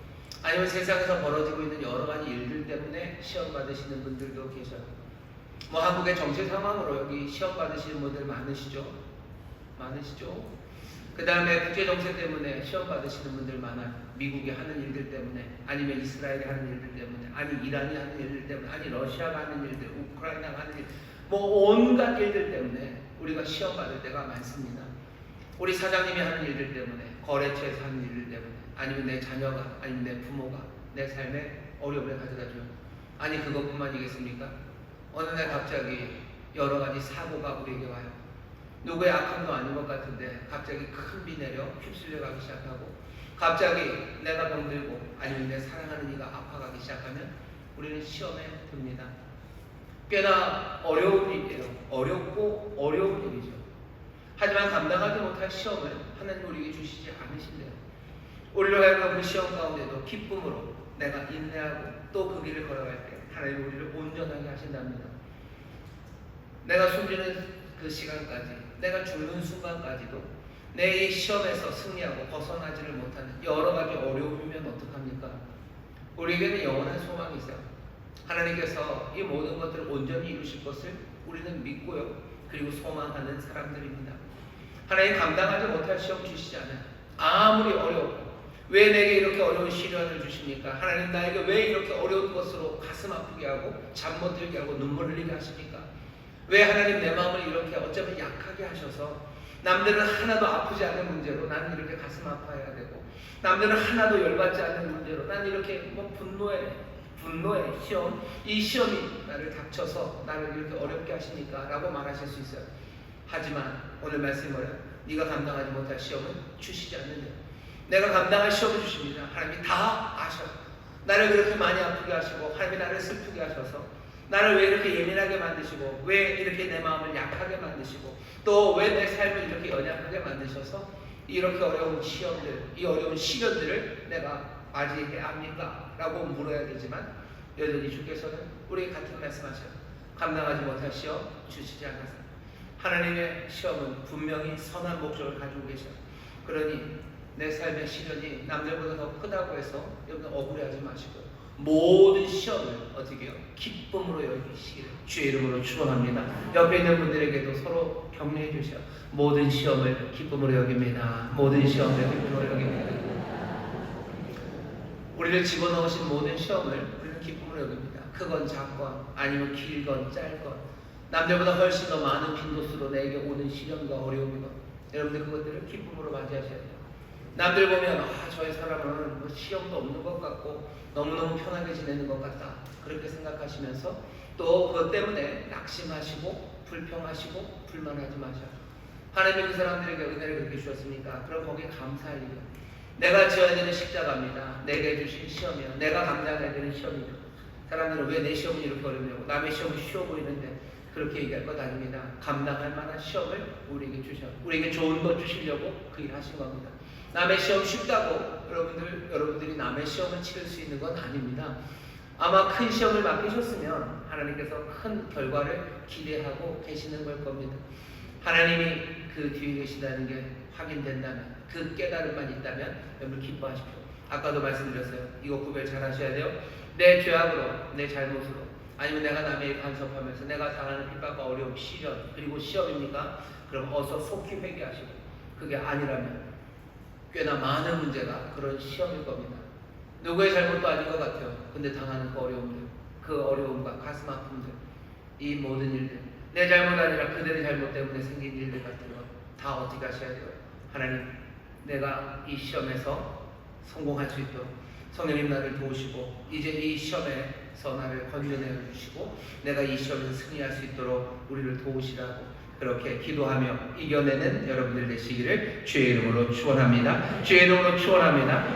아니면 세상에서 벌어지고 있는 여러 가지 일들 때문에 시험 받으시는 분들도 계셔요. 한국의 정치 상황으로 여기 시험 받으시는 분들 많으시죠? 그 다음에 국제 정세 때문에 시험 받으시는 분들 많아요. 미국이 하는 일들 때문에, 아니면 이스라엘이 하는 일들 때문에, 아니 이란이 하는 일들 때문에, 아니 러시아가 하는 일들, 우크라이나가 하는 일, 온갖 일들 때문에 우리가 시험 받을 때가 많습니다. 우리 사장님이 하는 일들 때문에, 거래처에서 하는 일들 때문에, 아니면 내 자녀가, 아니면 내 부모가 내 삶에 어려움을 가져다줘요. 아니 그것뿐만이겠습니까? 어느 날 갑자기 여러 가지 사고가 우리에게 와요. 누구의 악함도 아닌 것 같은데 갑자기 큰 비 내려 휩쓸려 가기 시작하고, 갑자기 내가 병들고 아니면 내 사랑하는 이가 아파가기 시작하면 우리는 시험에 듭니다. 꽤나 어려운 일이에요. 어렵고 어려운 일이죠. 하지만 감당하지 못할 시험을 하나님 우리에게 주시지 않으신대요. 우리로 하여금 그 시험 가운데도 기쁨으로 내가 인내하고 또 그 길을 걸어갈 때 하나님 우리를 온전하게 하신답니다. 내가 숨지는 그 시간까지, 내가 죽는 순간까지도 내 이 시험에서 승리하고 벗어나지를 못하는 여러 가지 어려움이면 어떡합니까? 우리에게는 영원한 소망이 있어요. 하나님께서 이 모든 것들을 온전히 이루실 것을 우리는 믿고요, 그리고 소망하는 사람들입니다. 하나님 감당하지 못할 시험 주시지 않아요. 아무리 어려워, 왜 내게 이렇게 어려운 시련을 주십니까? 하나님 나에게 왜 이렇게 어려운 것으로 가슴 아프게 하고 잠 못 들게 하고 눈물 흘리게 하십니까? 왜 하나님 내 마음을 이렇게 어쩌면 약하게 하셔서 남들은 하나도 아프지 않은 문제로 나는 이렇게 가슴 아파해야 되고, 남들은 하나도 열받지 않는 문제로 나는 이렇게 분노의 시험, 이 시험이 나를 닥쳐서 나를 이렇게 어렵게 하십니까? 라고 말하실 수 있어요. 하지만 오늘 말씀이 뭐예요? 네가 감당하지 못할 시험은 주시지 않는데요. 내가 감당할 시험을 주십니다. 하나님이 다 아셔. 나를 그렇게 많이 아프게 하시고, 하나님이 나를 슬프게 하셔서 나를 왜 이렇게 예민하게 만드시고, 왜 이렇게 내 마음을 약하게 만드시고, 또 왜 내 삶을 이렇게 연약하게 만드셔서 이렇게 어려운 시험들, 이 어려운 시련들을 내가 맞이해야 합니까? 라고 물어야 되지만 여전히 주께서는 우리에게 같은 말씀하셔요. 감당하지 못할 시험 주시지 않으세요. 하나님의 시험은 분명히 선한 목적을 가지고 계셔요. 그러니 내 삶의 시련이 남들보다 더 크다고 해서 여러분 억울해하지 마시고요, 모든 시험을 어떻게 해요? 기쁨으로 여기시기를 주의 이름으로 축원합니다. 옆에 있는 분들에게도 서로 격려해 주셔요. 모든 시험을 기쁨으로 여깁니다. 모든 시험을 기쁨으로 여깁니다. 우리를 집어넣으신 모든 시험을 우리는 기쁨으로 여깁니다. 크건 작건 아니면 길건 짧건 남들보다 훨씬 더 많은 빈도수로 내게 오는 시련과 어려움이건 여러분들 그것들을 기쁨으로 맞이하셔야 돼요. 남들 보면 저희 사람은 뭐 시험도 없는 것 같고 너무너무 편하게 지내는 것 같다, 그렇게 생각하시면서 또 그것 때문에 낙심하시고 불평하시고 불만하지 마셔요. 하나님이 그 사람들에게 은혜를 그렇게 주셨으니까 그럼 거기에 감사할 일이요. 내가 지어야 되는 십자가입니다. 내게 주신 시험이요, 내가 감당해야 되는 시험이죠. 사람들은 왜 내 시험이 이렇게 어렵냐고, 남의 시험이 쉬워 보이는데 그렇게 얘기할 것 아닙니다. 감당할 만한 시험을 우리에게 주셔, 우리에게 좋은 것 주시려고 그 일 하신 겁니다. 남의 시험 쉽다고 여러분들이 남의 시험을 치를 수 있는 건 아닙니다. 아마 큰 시험을 맡기셨으면 하나님께서 큰 결과를 기대하고 계시는 걸 겁니다. 하나님이 그 뒤에 계시다는 게 확인된다면, 그 깨달음만 있다면 여러분 기뻐하십시오. 아까도 말씀드렸어요. 이거 구별 잘 하셔야 돼요. 내 죄악으로, 내 잘못으로, 아니면 내가 남에게 간섭하면서 내가 당하는 핍박과 어려움, 시련, 그리고 시험입니까? 그럼 어서 속히 회개하시고, 그게 아니라면 꽤나 많은 문제가 그런 시험일 겁니다. 누구의 잘못도 아닌 것 같아요. 근데 당하는 그 어려움들, 그 어려움과 가슴 아픔들, 이 모든 일들, 내 잘못 아니라 그들의 잘못 때문에 생긴 일들 같은 것 다 어떻게 하셔야 돼요? 하나님, 내가 이 시험에서 성공할 수 있도록 성령님 나를 도우시고, 이제 이 시험에서 나를 건져내 주시고, 내가 이 시험에서 승리할 수 있도록 우리를 도우시라고 그렇게 기도하며 이겨내는 여러분들 되시기를 주의 이름으로 축원합니다. 주의 이름으로 축원합니다.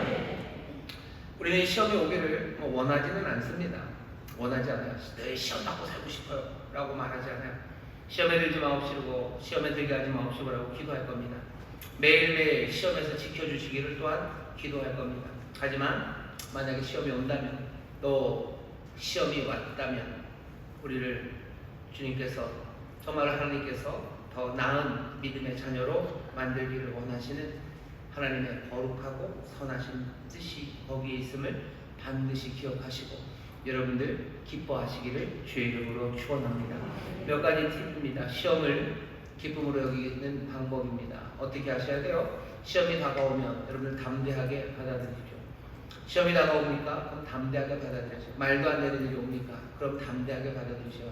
우리는 시험이 오기를 원하지는 않습니다. 원하지 않아요. 내 시험 받고 살고 싶어요 라고 말하지 않아요. 시험에 들지 마옵시고, 시험에 들게 하지 마옵시고라고 기도할 겁니다. 매일매일 시험에서 지켜주시기를 또한 기도할 겁니다. 하지만 만약에 시험이 온다면, 또 시험이 왔다면 우리를 주님께서, 정말 하나님께서 더 나은 믿음의 자녀로 만들기를 원하시는 하나님의 거룩하고 선하신 뜻이 거기에 있음을 반드시 기억하시고 여러분들 기뻐하시기를 주의 이름으로 축원합니다. 몇 가지 팁입니다. 시험을 기쁨으로 여기는 방법입니다. 어떻게 하셔야 돼요? 시험이 다가오면 여러분들 담대하게 받아들이십시오. 시험이 다가옵니까? 그럼 담대하게 받아들이십시오. 말도 안 되는 일이 옵니까? 그럼 담대하게 받아들이셔야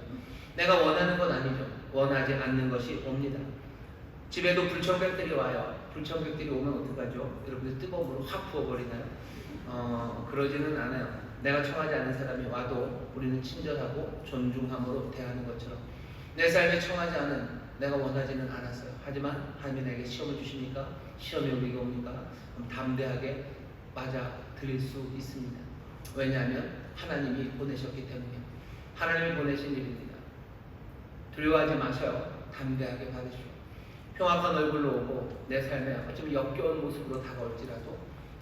내가 원하는 건 아니죠. 원하지 않는 것이 옵니다. 집에도 불청객들이 와요. 불청객들이 오면 어떡하죠? 여러분들 뜨거운 물을 확 부어버리나요? 그러지는 않아요. 내가 청하지 않은 사람이 와도 우리는 친절하고 존중함으로 대하는 것처럼 내 삶에 청하지 않은, 내가 원하지는 않았어요. 하지만 하나님이 내게 시험을 주십니까? 시험이 우리에게 옵니까? 그럼 담대하게 맞아 드릴 수 있습니다. 왜냐하면 하나님이 보내셨기 때문에. 하나님이 보내신 일입니다. 두려워하지 마셔요. 담대하게 받으시오. 흉악한 얼굴로 오고 내 삶에 어쩌면 역겨운 모습으로 다가올지라도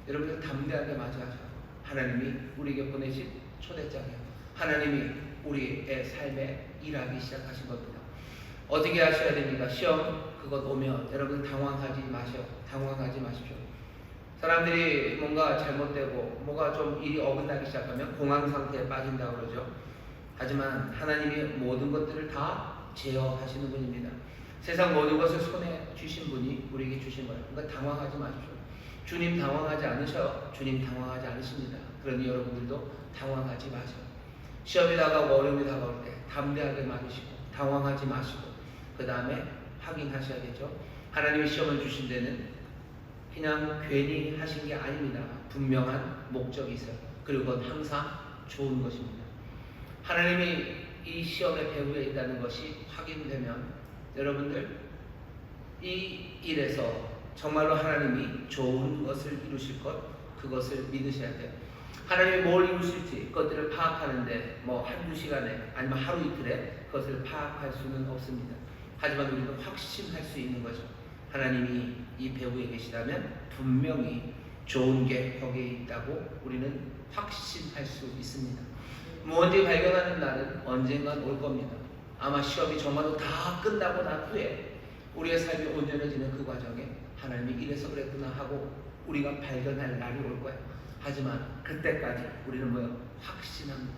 여러분들 담대하게 맞이하셔요. 하나님이 우리에게 보내신 초대장이에요. 하나님이 우리의 삶에 일하기 시작하신 겁니다. 어떻게 하셔야 됩니까? 시험 그것 오면 여러분 당황하지 마셔요. 당황하지 마십시오. 사람들이 뭔가 잘못되고 뭐가 좀 일이 어긋나기 시작하면 공황 상태에 빠진다고 그러죠. 하지만 하나님이 모든 것들을 다 제어하시는 분입니다. 세상 모든 것을 손에 주신 분이 우리에게 주신 거예요. 그러니까 당황하지 마십시오. 주님 당황하지 않으셔요. 주님 당황하지 않으십니다. 그러니 여러분들도 당황하지 마세요. 시험이 다가오고 어려움이 다가올 때 담대하게 맞으시고 당황하지 마시고 그 다음에 확인하셔야겠죠. 하나님이 시험을 주신 데는 그냥 괜히 하신 게 아닙니다. 분명한 목적이 있어요. 그리고 그건 항상 좋은 것입니다. 하나님이 이 시험의 배후에 있다는 것이 확인되면 여러분들 이 일에서 정말로 하나님이 좋은 것을 이루실 것, 그것을 믿으셔야 돼요. 하나님이 뭘 이루실지 그것들을 파악하는데 뭐 한두 시간에 아니면 하루 이틀에 그것을 파악할 수는 없습니다. 하지만 우리는 확신할 수 있는 거죠. 하나님이 이 배후에 계시다면 분명히 좋은 게 거기에 있다고 우리는 확신할 수 있습니다. 뭔지 발견하는 날은 언젠간 올 겁니다. 아마 시험이 정말로 다 끝나고 난 후에 우리의 삶이 온전해지는 그 과정에 하나님이 이래서 그랬구나 하고 우리가 발견할 날이 올 거예요. 하지만 그때까지 우리는 뭐요? 확신합니다.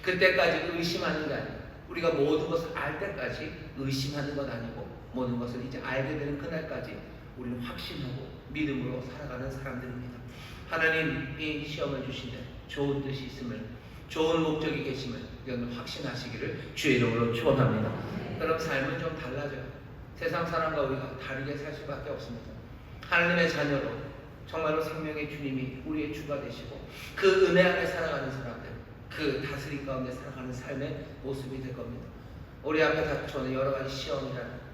그때까지 의심하는 게 아니에요. 우리가 모든 것을 알 때까지 의심하는 건 아니고 모든 것을 이제 알게 되는 그날까지 우리는 확신하고 믿음으로 살아가는 사람들입니다. 하나님이 시험을 주신 데 좋은 뜻이 있음을, 좋은 목적이 계심을 이건 확신하시기를 주의 이름으로 축원합니다. 그럼 삶은 좀 달라져요. 세상 사람과 우리가 다르게 살 수밖에 없습니다. 하나님의 자녀로 정말로 생명의 주님이 우리의 주가 되시고 그 은혜 안에 살아가는 사람들, 그 다스림 가운데 살아가는 삶의 모습이 될 겁니다. 우리 앞에 닥쳐오는 여러 가지 시험이라는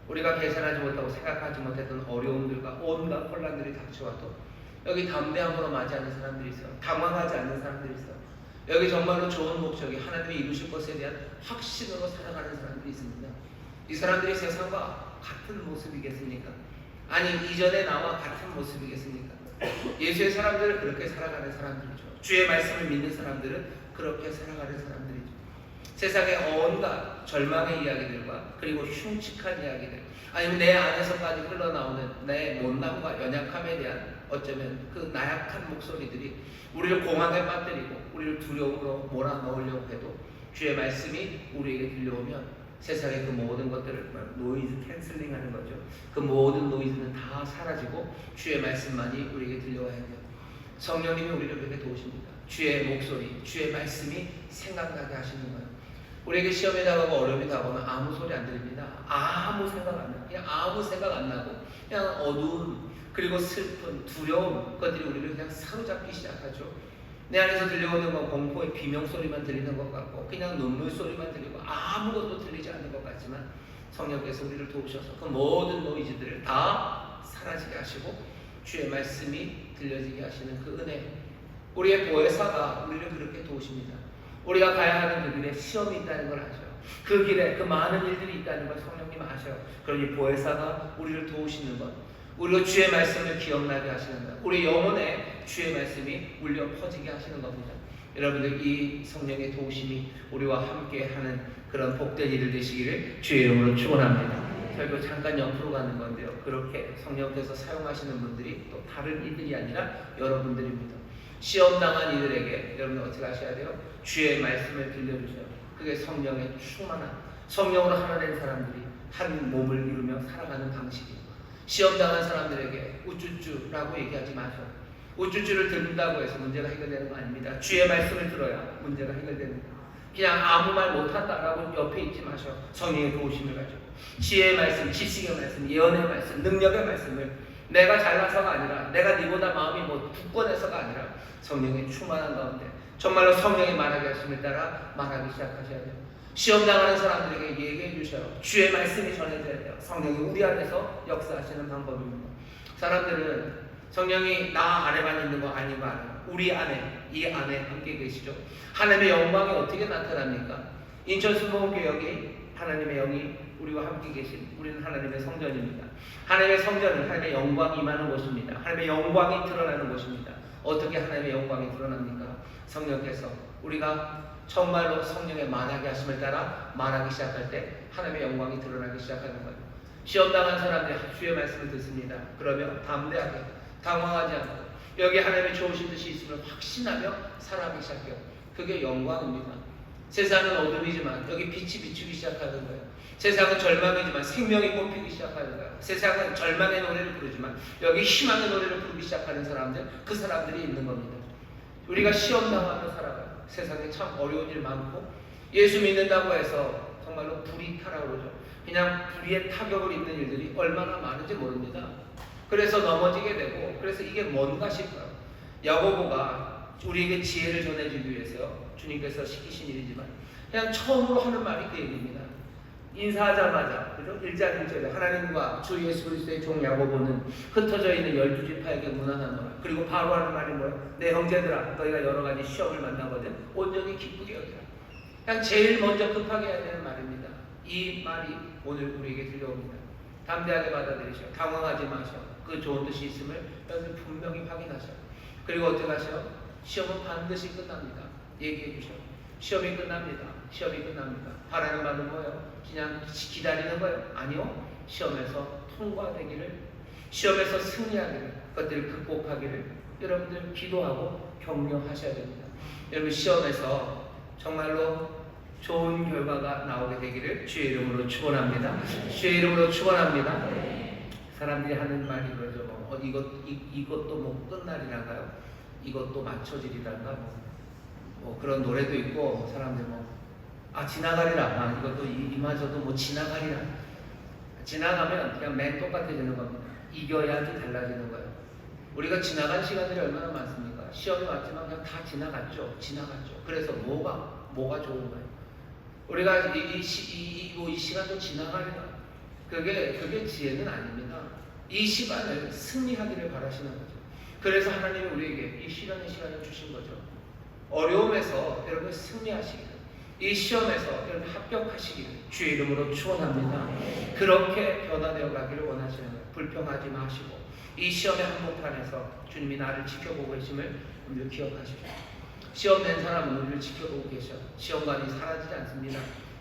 우리가 계산하지 못하고 생각하지 못했던 어려움들과 온갖 혼란들이 닥쳐와도 여기 담대함으로 맞이하는 사람들이 있어요. 당황하지 않는 사람들이 있어요. 여기 정말로 좋은 목적이 하나님이 이루실 것에 대한 확신으로 살아가는 사람들이 있습니다. 이 사람들이 세상과 같은 모습이겠습니까? 아니 이전에 나와 같은 모습이겠습니까? 예수의 사람들은 그렇게 살아가는 사람들이죠. 주의 말씀을 믿는 사람들은 그렇게 살아가는 사람들이죠. 세상의 온갖 절망의 이야기들과 그리고 흉측한 이야기들 아니면 내 안에서까지 흘러나오는 내 못남과 연약함에 대한 어쩌면 그 나약한 목소리들이 우리를 공황에 빠뜨리고 우리를 두려움으로 몰아넣으려고 해도 주의 말씀이 우리에게 들려오면 세상의 그 모든 것들을 노이즈 캔슬링 하는 거죠. 그 모든 노이즈는 다 사라지고 주의 말씀만이 우리에게 들려와야 돼요. 성령님이 우리를 그렇게 도우십니다. 주의 목소리, 주의 말씀이 생각나게 하시는 거예요. 우리에게 시험이 다가오고 어려움이 다가오면 아무 소리 안 들립니다. 아무 생각 안 나고 그냥 아무 생각 안 나고 그냥 어두운 그리고 슬픈 두려움 것들이 우리를 그냥 사로잡기 시작하죠. 내 안에서 들려오는 건 공포의 비명소리만 들리는 것 같고 그냥 눈물 소리만 들리고 아무것도 들리지 않는 것 같지만 성령께서 우리를 도우셔서 그 모든 노이즈들을 다 사라지게 하시고 주의 말씀이 들려지게 하시는 그 은혜, 우리의 보혜사가 우리를 그렇게 도우십니다. 우리가 가야 하는 그 길에 시험이 있다는 걸 아셔요. 그 길에 그 많은 일들이 있다는 걸 성령님 아셔요. 그러니 보혜사가 우리를 도우시는 것, 우리가 주의 말씀을 기억나게 하시는 것, 우리 영혼에 주의 말씀이 울려 퍼지게 하시는 겁니다. 여러분들 이 성령의 도우심이 우리와 함께하는 그런 복된 일을 되시기를 주의 이름으로 축원합니다. 설교 잠깐 옆으로 가는 건데요. 그렇게 성령께서 사용하시는 분들이 또 다른 이들이 아니라 여러분들입니다. 시험당한 이들에게 여러분 어떻게 하셔야 돼요? 주의 말씀을 들려주세요. 그게 성령의 충만한 성령으로 하나 된 사람들이 한 몸을 이루며 살아가는 방식이에요. 시험당한 사람들에게 우쭈쭈라고 얘기하지 마세요. 우쭈쭈를 듣는다고 해서 문제가 해결되는 거 아닙니다. 주의 말씀을 들어야 문제가 해결되는 거예요. 그냥 아무 말 못한다라고 옆에 있지 마셔. 성령의 도우심을 가지고 지혜의 말씀, 지식의 말씀, 예언의 말씀, 능력의 말씀을 내가 잘나서가 아니라 내가 네보다 마음이 뭐 굳건해서가 아니라 성령의 충만한 가운데 정말로 성령이 말하게 하심을 따라 말하기 시작하셔야 돼요. 시험 당하는 사람들에게 얘기해 주셔요. 주의 말씀이 전해져야 돼요. 성령이 우리 안에서 역사하시는 방법입니다. 사람들은 성령이 나 안에만 있는 거 아닌 거 알아요. 우리 안에, 이 안에 함께 계시죠. 하나님의 영광이 어떻게 나타납니까? 인천 순복음교역이 하나님의 영이 우리와 함께 계신, 우리는 하나님의 성전입니다. 하나님의 성전은 하나님의 영광이 임하는 곳입니다. 하나님의 영광이 드러나는 곳입니다. 어떻게 하나님의 영광이 드러납니까? 성령께서 우리가 정말로 성령의 만하게 하심을 따라 말하기 시작할 때 하나님의 영광이 드러나기 시작하는 거예요. 시험당한 사람들이 주의 말씀을 듣습니다. 그러면 담대하게, 당황하지 않고 여기 하나님의 좋으신 뜻이 있음을 확신하며 살아가기 시작해요. 그게 영광입니다. 세상은 어둠이지만 여기 빛이 비추기 시작하는 거예요. 세상은 절망이지만 생명이 꽃피기 시작하는 거예요. 세상은 절망의 노래를 부르지만 여기 희망의 노래를 부르기 시작하는 사람들, 그 사람들이 있는 겁니다. 우리가 시험당하며 살아가요. 세상에 참 어려운 일 많고, 예수 믿는다고 해서 정말로 불이 타라오르죠. 그냥 불의의 타격을 입는 일들이 얼마나 많은지 모릅니다. 그래서 넘어지게 되고, 그래서 이게 뭔가 싶어요. 야고보가 우리에게 지혜를 전해주기 위해서 주님께서 시키신 일이지만 그냥 처음으로 하는 말이 그 얘기입니다. 인사하자마자, 그죠? 1장 1절에 하나님과 주 예수 그리스도의 종 야고보는 흩어져 있는 12지파에게 문안하노라. 그리고 바로 하는 말이 뭐예요? 내 형제들아, 너희가 여러 가지 시험을 만나거든 온전히 기쁘게 여기라. 그냥 제일 먼저 급하게 해야 되는 말입니다. 이 말이 오늘 우리에게 들려옵니다. 담대하게 받아들이셔. 당황하지 마셔. 그 좋은 뜻이 있음을 여러분 분명히 확인하셔. 그리고 어떻게 하셔? 시험은 반드시 끝납니다. 얘기해 주셔. 시험이 끝납니다. 시험이 끝납니다. 바라는 바는 뭐예요? 그냥 기다리는 거예요? 아니요. 시험에서 통과되기를, 시험에서 승리하기를, 그것들을 극복하기를 여러분들 기도하고 격려하셔야 됩니다. 여러분 시험에서 정말로 좋은 결과가 나오게 되기를 주의 이름으로 축원합니다. 주의 이름으로 축원합니다. 사람들이 하는 말이 그러죠. 이것도 뭐 끝날이란가요? 이것도 맞춰지리란가? 뭐 그런 노래도 있고, 사람들 지나가리라. 이것도 이마저도 뭐 지나가리라. 지나가면 그냥 맨 똑같아지는 겁니다. 이겨야지 달라지는 거예요. 우리가 지나간 시간들이 얼마나 많습니까? 시험이 왔지만 그냥 다 지나갔죠. 그래서 뭐가 좋은 거예요? 우리가 이 시간도 지나가리라. 그게 지혜는 아닙니다. 이 시간을 승리하기를 바라시는 거죠. 그래서 하나님이 우리에게 이 시간을 주신 거죠. 어려움에서 여러분 승리하시기를, 이 시험에서 여러분 합격하시기를 주의 이름으로 축원합니다. 그렇게 변화되어 가기를 원하시는 거예요. 불평하지 마시고 이 시험의 한복판에서 주님이 나를 지켜보고 계심을 우리를 기억하시고, 시험 낸 사람은 우리를 지켜보고 계셔. 시험관이 사라지지 않습니다.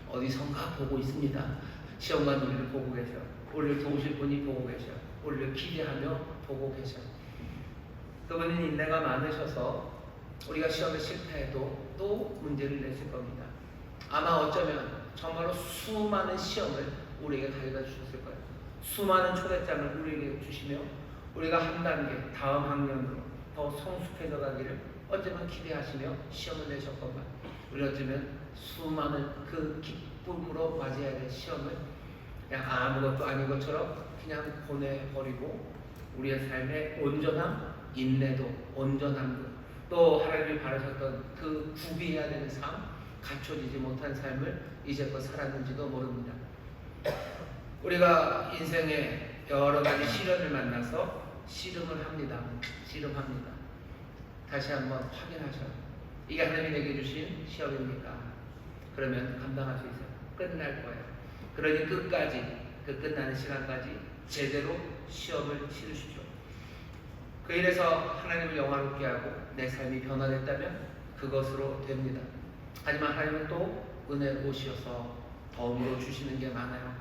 어디선가 보고 있습니다. 시험관 우리를 보고 계셔. 우리를 도우실 분이 보고 계셔. 우리를 기대하며 보고 계셔. 그분은 인내가 많으셔서 우리가 시험에 실패해도 또 문제를 내실 겁니다. 아마 어쩌면 정말로 수많은 시험을 우리에게 가져다 주셨을 거예요. 수많은 초대장을 우리에게 주시며 우리가 한 단계 다음 학년으로 더 성숙해져 가기를 어쩌면 기대하시며 시험을 내셨건만, 우리 어쩌면 수많은 그 기쁨으로 맞이해야 될 시험을 그냥 아무것도 아닌 것처럼 그냥 보내버리고 우리의 삶의 온전함, 인내도, 온전함도, 또 하나님이 바라셨던 그 구비해야 되는 삶, 갖춰지지 못한 삶을 이제껏 살았는지도 모릅니다. 우리가 인생에 여러 가지 시련을 만나서 씨름을 합니다. 다시 한번 확인하셔요. 이게 하나님이 내게 주신 시험입니까? 그러면 감당할 수 있어요. 끝날 거예요. 그러니 끝까지, 그 끝나는 시간까지 제대로 시험을 치르시죠. 그 일에서 하나님을 영화롭게 하고 내 삶이 변화됐다면 그것으로 됩니다. 하지만 하나님은 또 은혜로우셔서 덤으로 주시는 게 많아요.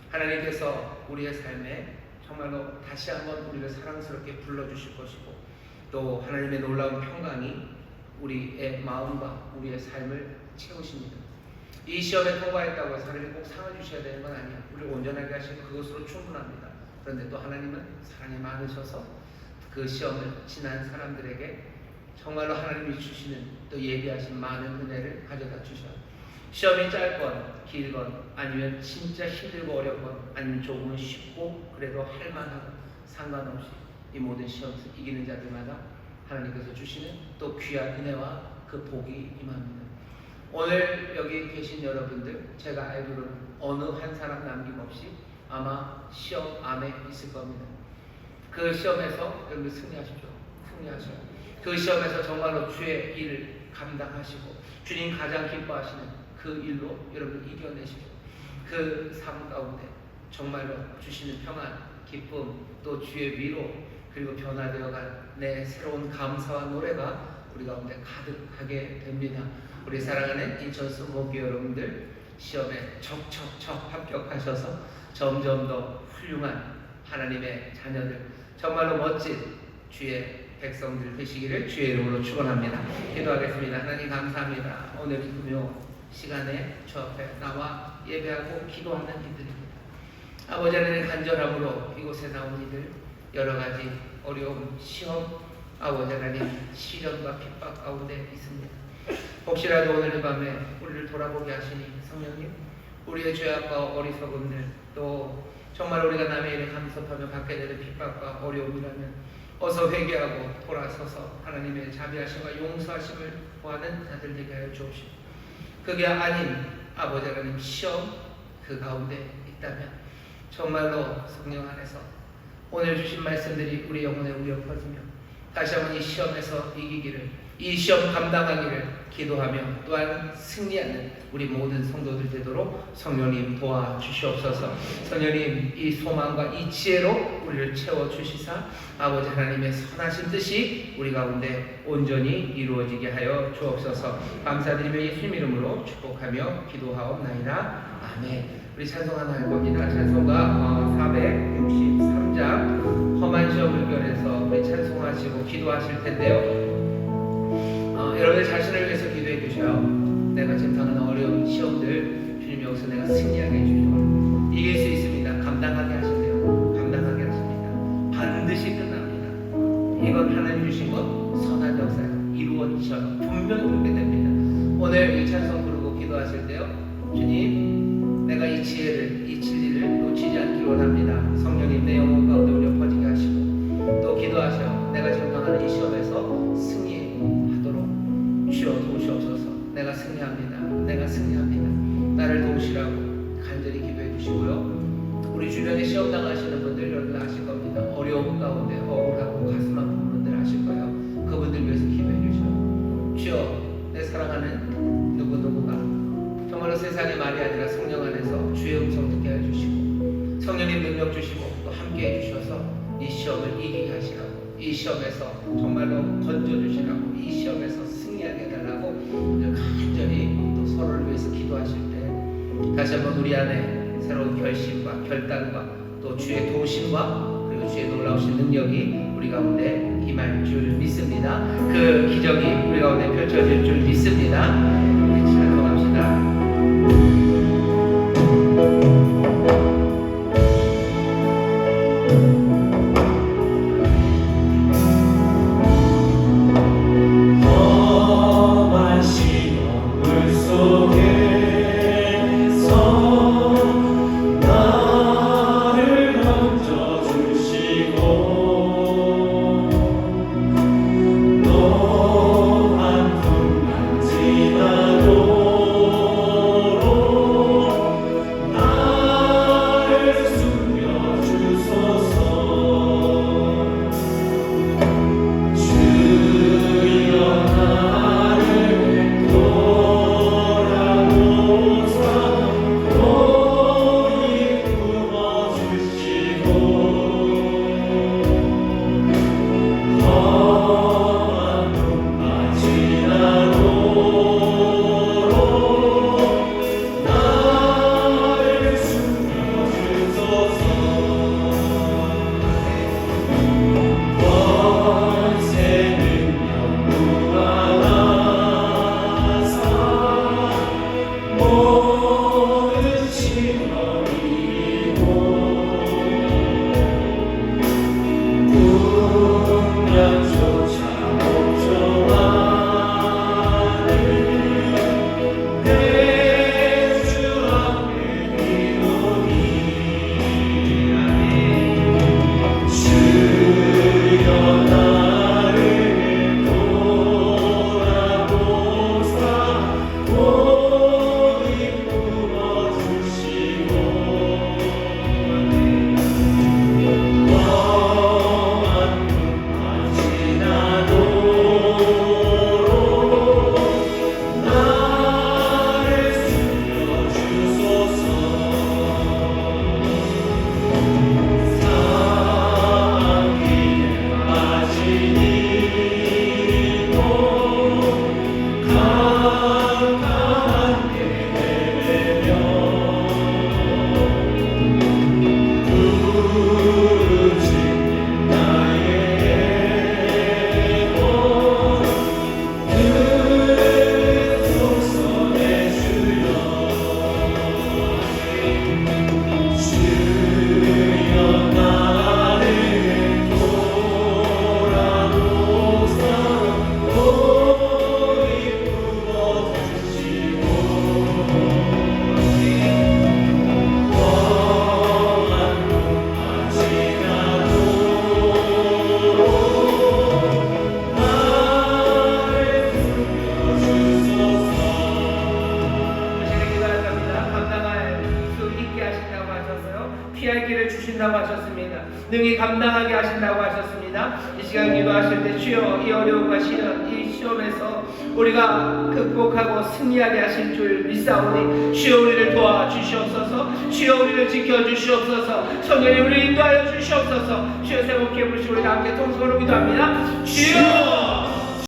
하나님께서 우리의 삶에 정말로 다시 한번 우리를 사랑스럽게 불러주실 것이고, 또 하나님의 놀라운 평강이 우리의 마음과 우리의 삶을 채우십니다. 이 시험에 통과했다고 해서 하나님 꼭 상을 주셔야 되는 건 아니에요. 우리를 온전하게 하시고 그것으로 충분합니다. 그런데 또 하나님은 사랑이 많으셔서 그 시험을 지난 사람들에게 정말로 하나님이 주시는 또 예비하신 많은 은혜를 가져다 주셔요. 시험이 짧건 길건, 아니면 진짜 힘들고 어렵건, 아니면 조금은 쉽고 그래도 할만하고 상관없이 이 모든 시험에서 이기는 자들마다 하나님께서 주시는 또 귀한 은혜와 그 복이 임합니다. 오늘 여기 계신 여러분들 제가 알기로는 어느 한 사람 남김없이 아마 시험 안에 있을 겁니다. 그 시험에서 여러분 승리하십시오. 승리하셔요. 그 시험에서 정말로 주의 일을 감당하시고 주님 가장 기뻐하시는 그 일로 여러분 이겨내십시오. 그 삶 가운데 정말로 주시는 평안, 기쁨, 또 주의 위로, 그리고 변화되어간 내 새로운 감사와 노래가 우리 가운데 가득하게 됩니다. 우리 사랑하는 인천수 목교 여러분들, 시험에 척척척 합격하셔서 점점 더 훌륭한 하나님의 자녀들, 정말로 멋진 주의 백성들 되시기를 주의 이름으로 축원합니다. 기도하겠습니다. 하나님 감사합니다. 오늘 이 금요 시간에 저 앞에 나와 예배하고 기도하는 이들입니다. 아버지 하나님, 간절함으로 이곳에 나온 이들, 여러 가지 어려움, 시험, 아버지 하나님, 시련과 핍박 가운데 있습니다. 혹시라도 오늘 밤에 우리를 돌아보게 하시니 성령님, 우리의 죄악과 어리석음들, 또 정말 우리가 남의 일에 간섭하며 받게 되는 핍박과 어려움이라면 어서 회개하고 돌아서서 하나님의 자비하심과 용서하심을 구하는 자들 되게 하여 주옵시고, 그게 아닌 아버지 하나님 시험 그 가운데 있다면 정말로 성령 안에서 오늘 주신 말씀들이 우리 영혼에 울려 퍼지며 다시 한번 이 시험에서 이기기를, 이 시험 감당하기를 기도하며 또한 승리하는 우리 모든 성도들 되도록 성령님 도와주시옵소서. 성령님, 이 소망과 이 지혜로 우리를 채워주시사 아버지 하나님의 선하신 뜻이 우리 가운데 온전히 이루어지게 하여 주옵소서. 감사드리며 예수님 이름으로 축복하며 기도하옵나이다. 아멘. 우리 찬송 하나 할 겁니다. 찬송가 463장 험한 시험을 변해서 우리 찬송하시고 기도하실 텐데요. 여러분들 자신을 위해서 기도해 주셔요. 내가 지금 당하는 어려운 시험들 주님 여기서 내가 승리하게 해주시고 이길 수 있습니다. 감당하게 하신대요. 감당하게 하십니다. 반드시 끝납니다. 이건 하나님 주신 것 선한 역사예요. 이루어져요. 분명히 그렇게 됩니다. 오늘 이 찬송 부르고 기도하실 때요, 주님 내가 이 지혜를, 이 진리를 놓치지 않기를 원합니다. 성령님 내 영혼 가운데 울려 퍼지게 하시고 또 기도하셔요. 내가 지금 당하는 이 시험에서 승리하도록 주여 도우시옵소서. 내가 승리합니다. 내가 승리합니다. 나를 도우시라고 간절히 기도해 주시고요. 우리 주변에 시험 당하시는 분들 여러분 아실 겁니다. 어려움 가운데 억울하고 가슴 아픈 분들 아실 거예요. 그분들 위해서 기도해 주셔요. 주여 내 사랑하는 누구누구가 정말로 세상의 말이 아니라 성령 안에서 주의 음성 듣게 해주시고 성령님 능력 주시고 또 함께 해주셔서 이 시험을 이기게 하시라고, 이 시험에서 정말로 건져주시라고, 이 시험에서 승리하게 해달라고 간절히 또 서로를 위해서 기도하실 때 다시 한번 우리 안에 새로운 결심과 결단과 또 주의 도우심과 그리고 주의 놀라우신 능력이 우리 가운데 임할 줄 믿습니다. 그 기적이 우리 가운데 펼쳐질 줄 믿습니다. 찬송합시다. 주소서. 주라고 하셨습니다. 능히 감당하게 하신다고 하셨습니다. 이 시간 기도하실 때 주여 이 어려움과 시련 이 시험에서 우리가 극복하고 승리하게 하실 줄 믿사오니 주여 우리를 도와주시옵소서. 주여 우리를 지켜주시옵소서. 성령님 우리를 인도하여 주시옵소서. 주여 새 목회 부르시고 우리 다 함께 통성으로 기도합니다. 주여